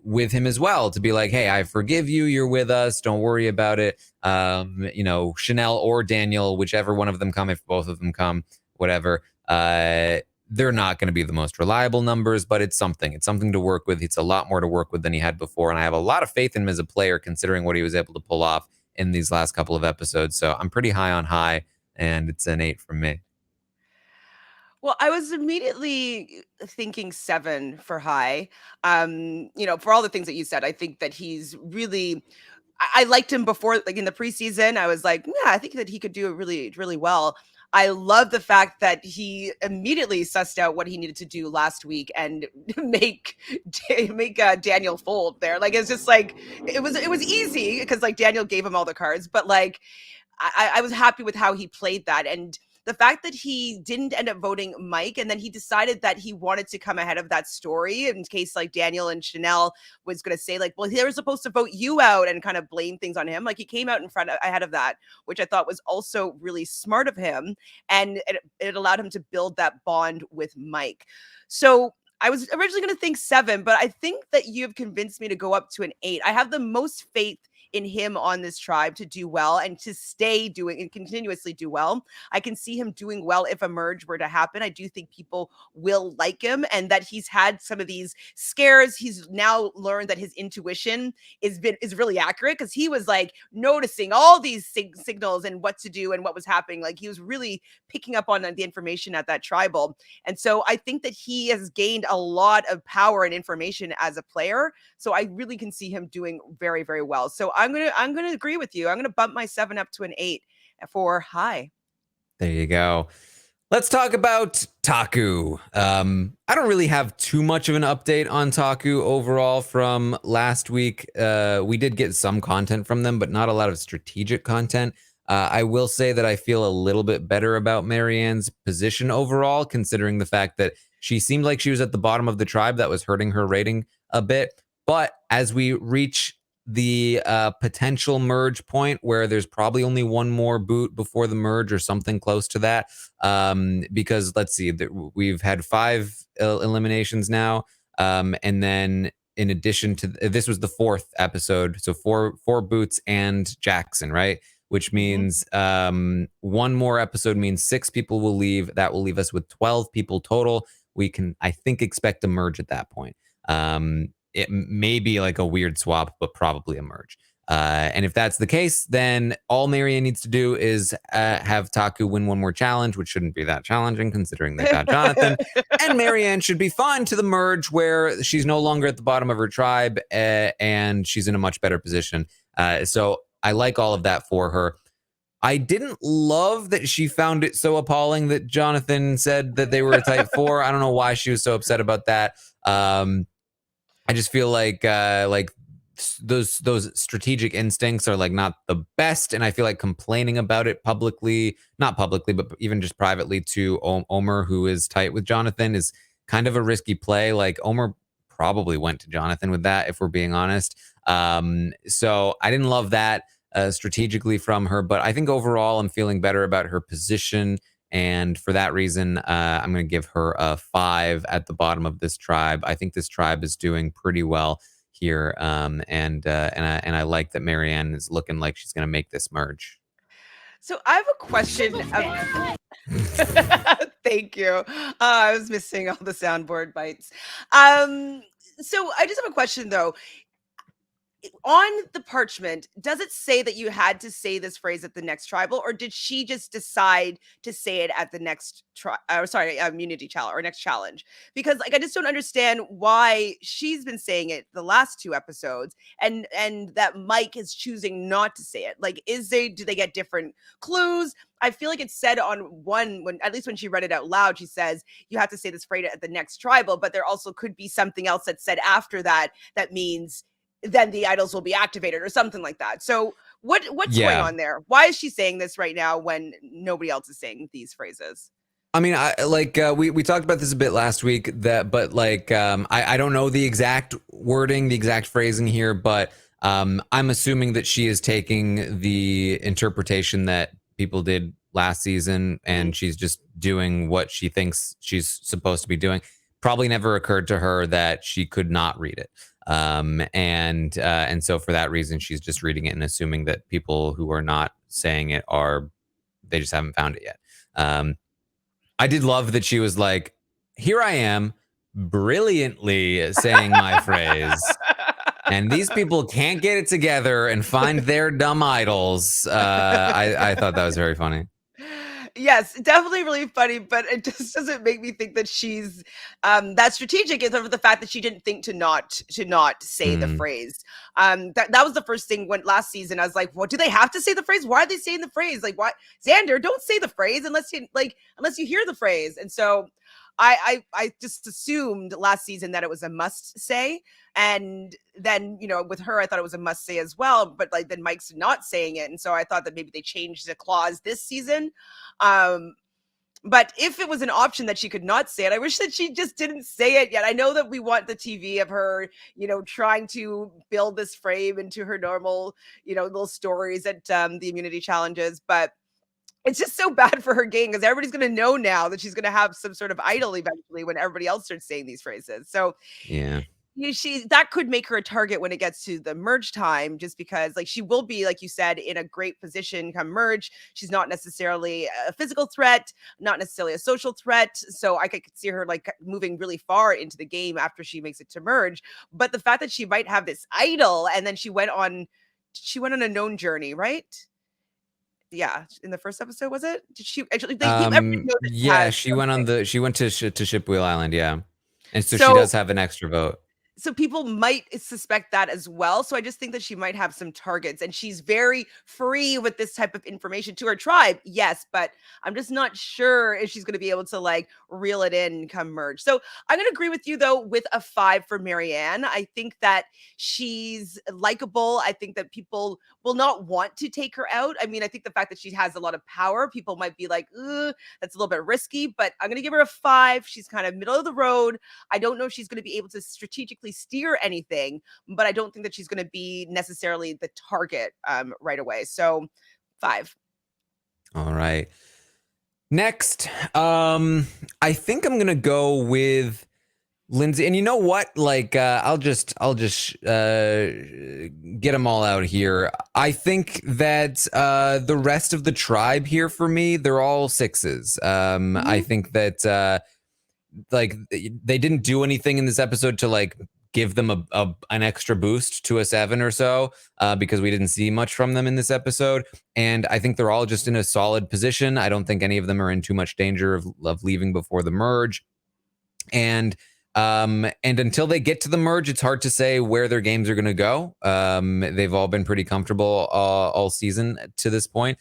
with him as well to be like, hey, I forgive you. You're with us. Don't worry about it. Chanel or Daniel, whichever one of them come, if both of them come, whatever. They're not going to be the most reliable numbers, but it's something. It's something to work with. It's a lot more to work with than he had before. And I have a lot of faith in him as a player, considering what he was able to pull off in these last couple of episodes. So I'm pretty high on High, and it's an 8 from me. Well, I was immediately thinking 7 for High. For all the things that you said, I think that he's really. I liked him before, like in the preseason. I was like, yeah, I think that he could do it really, really well. I love the fact that he immediately sussed out what he needed to do last week and make Daniel fold there. Like it's just like it was easy because like Daniel gave him all the cards, but like I was happy with how he played that. And the fact that he didn't end up voting Mike, and then he decided that he wanted to come ahead of that story in case like Daniel and Chanel was going to say like, well, they were supposed to vote you out and kind of blame things on him. Like he came out ahead of that, which I thought was also really smart of him. And it allowed him to build that bond with Mike. So I was originally going to think 7, but I think that you have convinced me to go up to an 8. I have the most faith in him on this tribe to do well and to stay doing and continuously do well. I can see him doing well if a merge were to happen. I do think people will like him, and that he's had some of these scares. He's now learned that his intuition is really accurate because he was like noticing all these signals and what to do and what was happening. Like he was really picking up on the information at that tribal. And so I think that he has gained a lot of power and information as a player. So I really can see him doing very, very well. So I'm gonna agree with you. I'm gonna bump my 7 up to an 8 for High. There you go. Let's talk about Taku. I don't really have too much of an update on Taku overall from last week. We did get some content from them, but not a lot of strategic content. I will say that I feel a little bit better about Marianne's position overall, considering the fact that she seemed like she was at the bottom of the tribe. That was hurting her rating a bit. But as we reach the potential merge point where there's probably only one more boot before the merge or something close to that, because let's see, we've had 5 eliminations now, and then in addition to this was the 4th episode, so four boots and Jackson, right? Which means one more episode means 6 people will leave. That will leave us with 12 people total. We can, I think, expect a merge at that point. It may be like a weird swap, but probably a merge. And if that's the case, then all Marianne needs to do is have Taku win one more challenge, which shouldn't be that challenging considering they got Jonathan. And Marianne should be fine to the merge where she's no longer at the bottom of her tribe and she's in a much better position. So I like all of that for her. I didn't love that she found it so appalling that Jonathan said that they were a type 4. I don't know why she was so upset about that. I just feel like those strategic instincts are like not the best, and I feel like complaining about it publicly, not publicly, but even just privately to Omer, who is tight with Jonathan, is kind of a risky play. Like Omer probably went to Jonathan with that, if we're being honest. So I didn't love that strategically from her, but I think overall I'm feeling better about her position. And for that reason, I'm going to give her a 5 at the bottom of this tribe. I think this tribe is doing pretty well here, and I like that Marianne is looking like she's going to make this merge. So I have a question. Thank you. I was missing all the soundboard bites. So I just have a question though. On the parchment, does it say that you had to say this phrase at the next tribal, or did she just decide to say it at the next immunity challenge or next challenge? Because like I just don't understand why she's been saying it the last 2 episodes, and that Mike is choosing not to say it. Like, do they get different clues? I feel like it's said on one, when at least when she read it out loud, she says you have to say this phrase at the next tribal, but there also could be something else that's said after that that means then the idols will be activated or something like that. So what's going on there? Why is she saying this right now when nobody else is saying these phrases? I mean, we talked about this a bit last week, but I don't know the exact wording, the exact phrasing here, but I'm assuming that she is taking the interpretation that people did last season, and she's just doing what she thinks she's supposed to be doing. Probably never occurred to her that she could not read it. And so for that reason, she's just reading it and assuming that people who are not saying it they just haven't found it yet. I did love that she was like, here I am brilliantly saying my phrase, and these people can't get it together and find their dumb idols. I thought that was very funny. Yes, definitely really funny, but it just doesn't make me think that she's that strategic is over the fact that she didn't think to not say the phrase. That was the first thing when last season I was like, what, do they have to say the phrase? Why are they saying the phrase? Like, why, Xander, don't say the phrase unless you hear the phrase. And so I just assumed last season that it was a must say. And then, with her, I thought it was a must say as well. But like then Mike's not saying it. And so I thought that maybe they changed the clause this season. But if it was an option that she could not say it, I wish that she just didn't say it yet. I know that we want the TV of her, trying to build this frame into her normal, little stories at the immunity challenges. But it's just so bad for her game because everybody's going to know now that she's going to have some sort of idol eventually when everybody else starts saying these phrases. So yeah, that could make her a target when it gets to the merge time, just because like she will be, like you said, in a great position come merge. She's not necessarily a physical threat, not necessarily a social threat. So I could see her like moving really far into the game after she makes it to merge. But the fact that she might have this idol and then she went on a known journey, right? Yeah, in the first episode, was it? Did she actually? She went to Shipwheel Island, yeah, and so she does have an extra vote. So people might suspect that as well. So I just think that she might have some targets, and she's very free with this type of information to her tribe. Yes, but I'm just not sure if she's going to be able to like reel it in and come merge. So I'm going to agree with you though with a 5 for Marianne. I think that she's likable. I think that people will not want to take her out. I mean, I think the fact that she has a lot of power, people might be like, that's a little bit risky, but I'm going to give her a 5. She's kind of middle of the road. I don't know if she's going to be able to strategically steer anything, but I don't think that she's going to be necessarily the target right away. So 5. All right. Next, I think I'm gonna go with Lindsay. And you know what? Like, I'll just get them all out here. I think that the rest of the tribe here for me, they're all 6s. I think that like they didn't do anything in this episode to like give them an extra boost to a 7 or so, because we didn't see much from them in this episode. And I think they're all just in a solid position. I don't think any of them are in too much danger of leaving before the merge. And until they get to the merge, it's hard to say where their games are going to go. They've all been pretty comfortable all season to this point.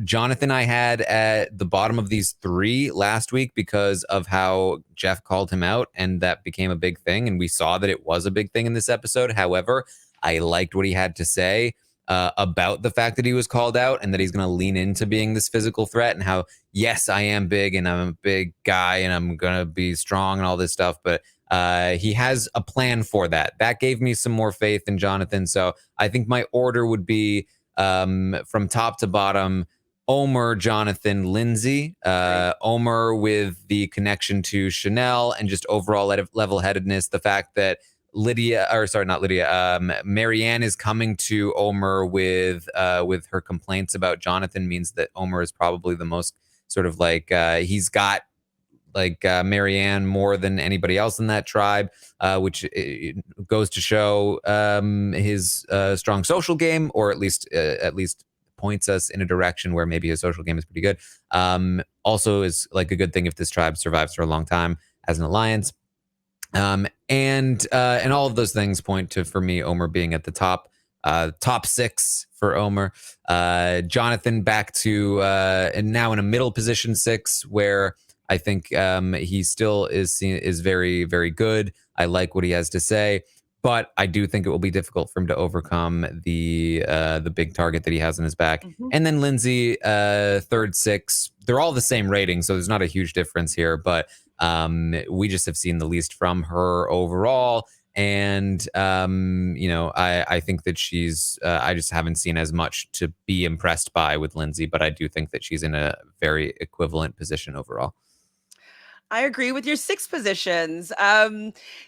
Jonathan I had at the bottom of these 3 last week because of how Jeff called him out, and that became a big thing, and we saw that it was a big thing in this episode. However, I liked what he had to say about the fact that he was called out and that he's going to lean into being this physical threat, and how, yes, I am big and I'm a big guy and I'm going to be strong and all this stuff, but he has a plan for that. That gave me some more faith in Jonathan. So I think my order would be from top to bottom: Omer, Jonathan, Lindsay. Omer with the connection to Chanel and just overall level-headedness. The fact that Marianne is coming to Omer with her complaints about Jonathan means that Omer is probably the most sort of like he's got like Marianne more than anybody else in that tribe, which goes to show his strong social game, or at least points us in a direction where maybe his social game is pretty good. Also is like a good thing if this tribe survives for a long time as an alliance. And all of those things point to, for me, Omer being at the top 6 for Omer. Jonathan back to and now in a middle position 6, where I think he still is very, very good. I like what he has to say, but I do think it will be difficult for him to overcome the big target that he has in his back. And then Lindsay, third 6. They're all the same rating, so there's not a huge difference here, but we just have seen the least from her overall. And, I think that she's, I just haven't seen as much to be impressed by with Lindsay, but I do think that she's in a very equivalent position overall. I agree with your 6 positions.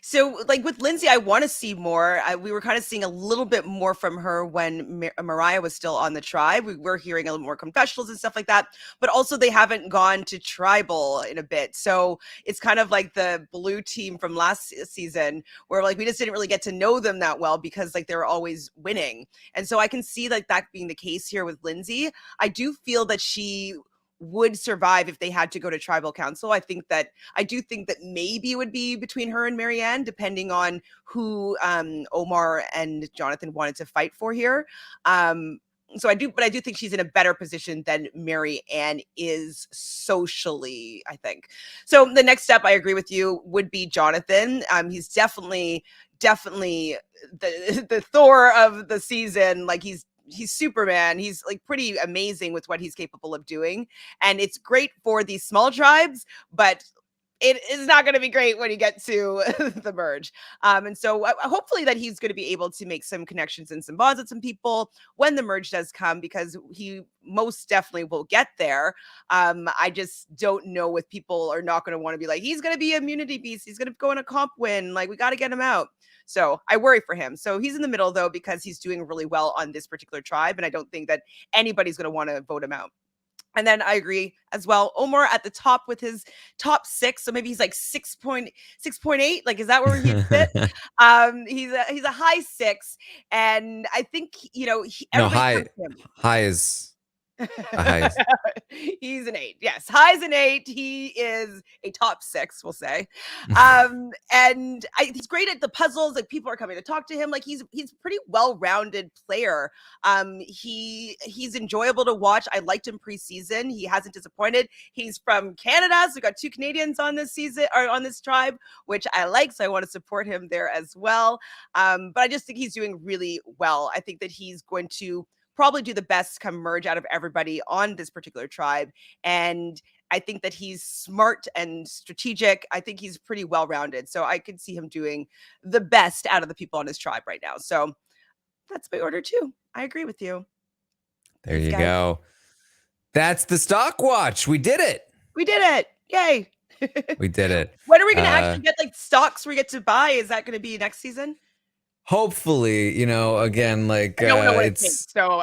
So like with Lindsay, I want to see more. We were kind of seeing a little bit more from her when Mariah was still on the tribe. We were hearing a little more confessionals and stuff like that, but also they haven't gone to tribal in a bit. So it's kind of like the blue team from last season, where like we just didn't really get to know them that well because like they were always winning. And so I can see like that being the case here with Lindsay. I do feel that she would survive if they had to go to tribal council. I do think that maybe it would be between her and Marianne, depending on who Omar and Jonathan wanted to fight for here. So I do think she's in a better position than Marianne is socially, I think. So the next step, I agree with you, would be Jonathan. He's definitely the Thor of the season. Like he's Superman. He's like pretty amazing with what he's capable of doing. And it's great for these small tribes, but it is not going to be great when you get to the merge. And so hopefully that he's going to be able to make some connections and some bonds with some people when the merge does come, because he most definitely will get there. I just don't know if people are not going to want to be like, he's going to be immunity beast. He's going to go in a comp win. Like we got to get him out. So I worry for him. So he's in the middle though, because he's doing really well on this particular tribe. And I don't think that anybody's going to want to vote him out. And then I agree as well. Omar at the top with his top 6. So maybe he's like 6.8. Like, is that where he fit? He's a high 6. And I think, high is he's an 8. Yes, high is an 8. He is a top 6, we'll say. And he's great at the puzzles. Like people are coming to talk to him. Like he's pretty well-rounded player. He's enjoyable to watch. I liked him preseason. He hasn't disappointed. He's from Canada, so we got 2 Canadians on this season or on this tribe, which I like. So I want to support him there as well. But I just think he's doing really well. I think that he's going to probably do the best come merge out of everybody on this particular tribe. And I think that he's smart and strategic. I think he's pretty well-rounded. So I could see him doing the best out of the people on his tribe right now. So that's my order too. I agree with you. There you go. That's the Stockwatch. We did it. We did it. Yay. We did it. When are we going to actually get like stocks we get to buy? Is that going to be next season? Hopefully, again, like I don't know what it takes, so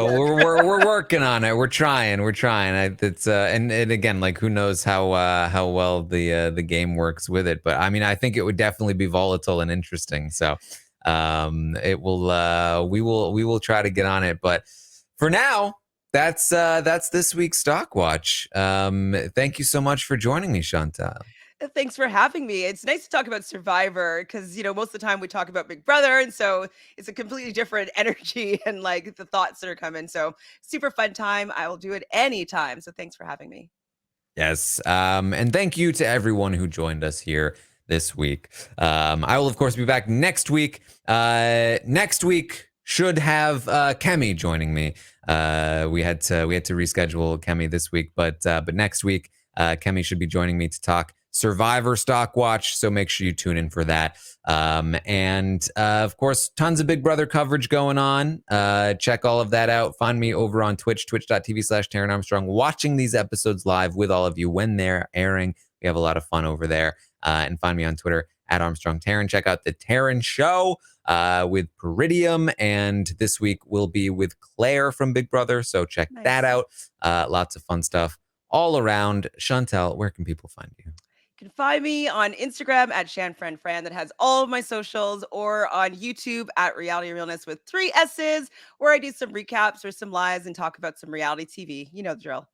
we're working on it. We're trying. It's and again, like who knows how well the game works with it. But I mean, I think it would definitely be volatile and interesting. So it will we will try to get on it. But for now, that's this week's Stockwatch. Thank you so much for joining me, Chantele. Thanks for having me. It's nice to talk about Survivor because, most of the time we talk about Big Brother. And so it's a completely different energy and like the thoughts that are coming. So super fun time. I will do it anytime. So thanks for having me. Yes. And thank you to everyone who joined us here this week. I will, of course, be back next week. Next week should have Kemi joining me. We had to reschedule Kemi this week, but next week, Kemi should be joining me to talk Survivor Stockwatch. So make sure you tune in for that. And of course, tons of Big Brother coverage going on. Check all of that out. Find me over on Twitch, twitch.tv/Taran Armstrong, watching these episodes live with all of you when they're airing. We have a lot of fun over there. And find me on Twitter at Armstrong Taran. Check out the Taran Show with Peridium. And this week will be with Claire from Big Brother. So check that out. Lots of fun stuff all around. Chantele, where can people find you? You can find me on Instagram at ShanFriendFran, that has all of my socials, or on YouTube at Reality Realness with 3 S's, where I do some recaps or some lives and talk about some reality TV. You know the drill.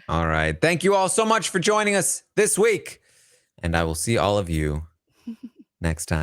All right. Thank you all so much for joining us this week. And I will see all of you next time.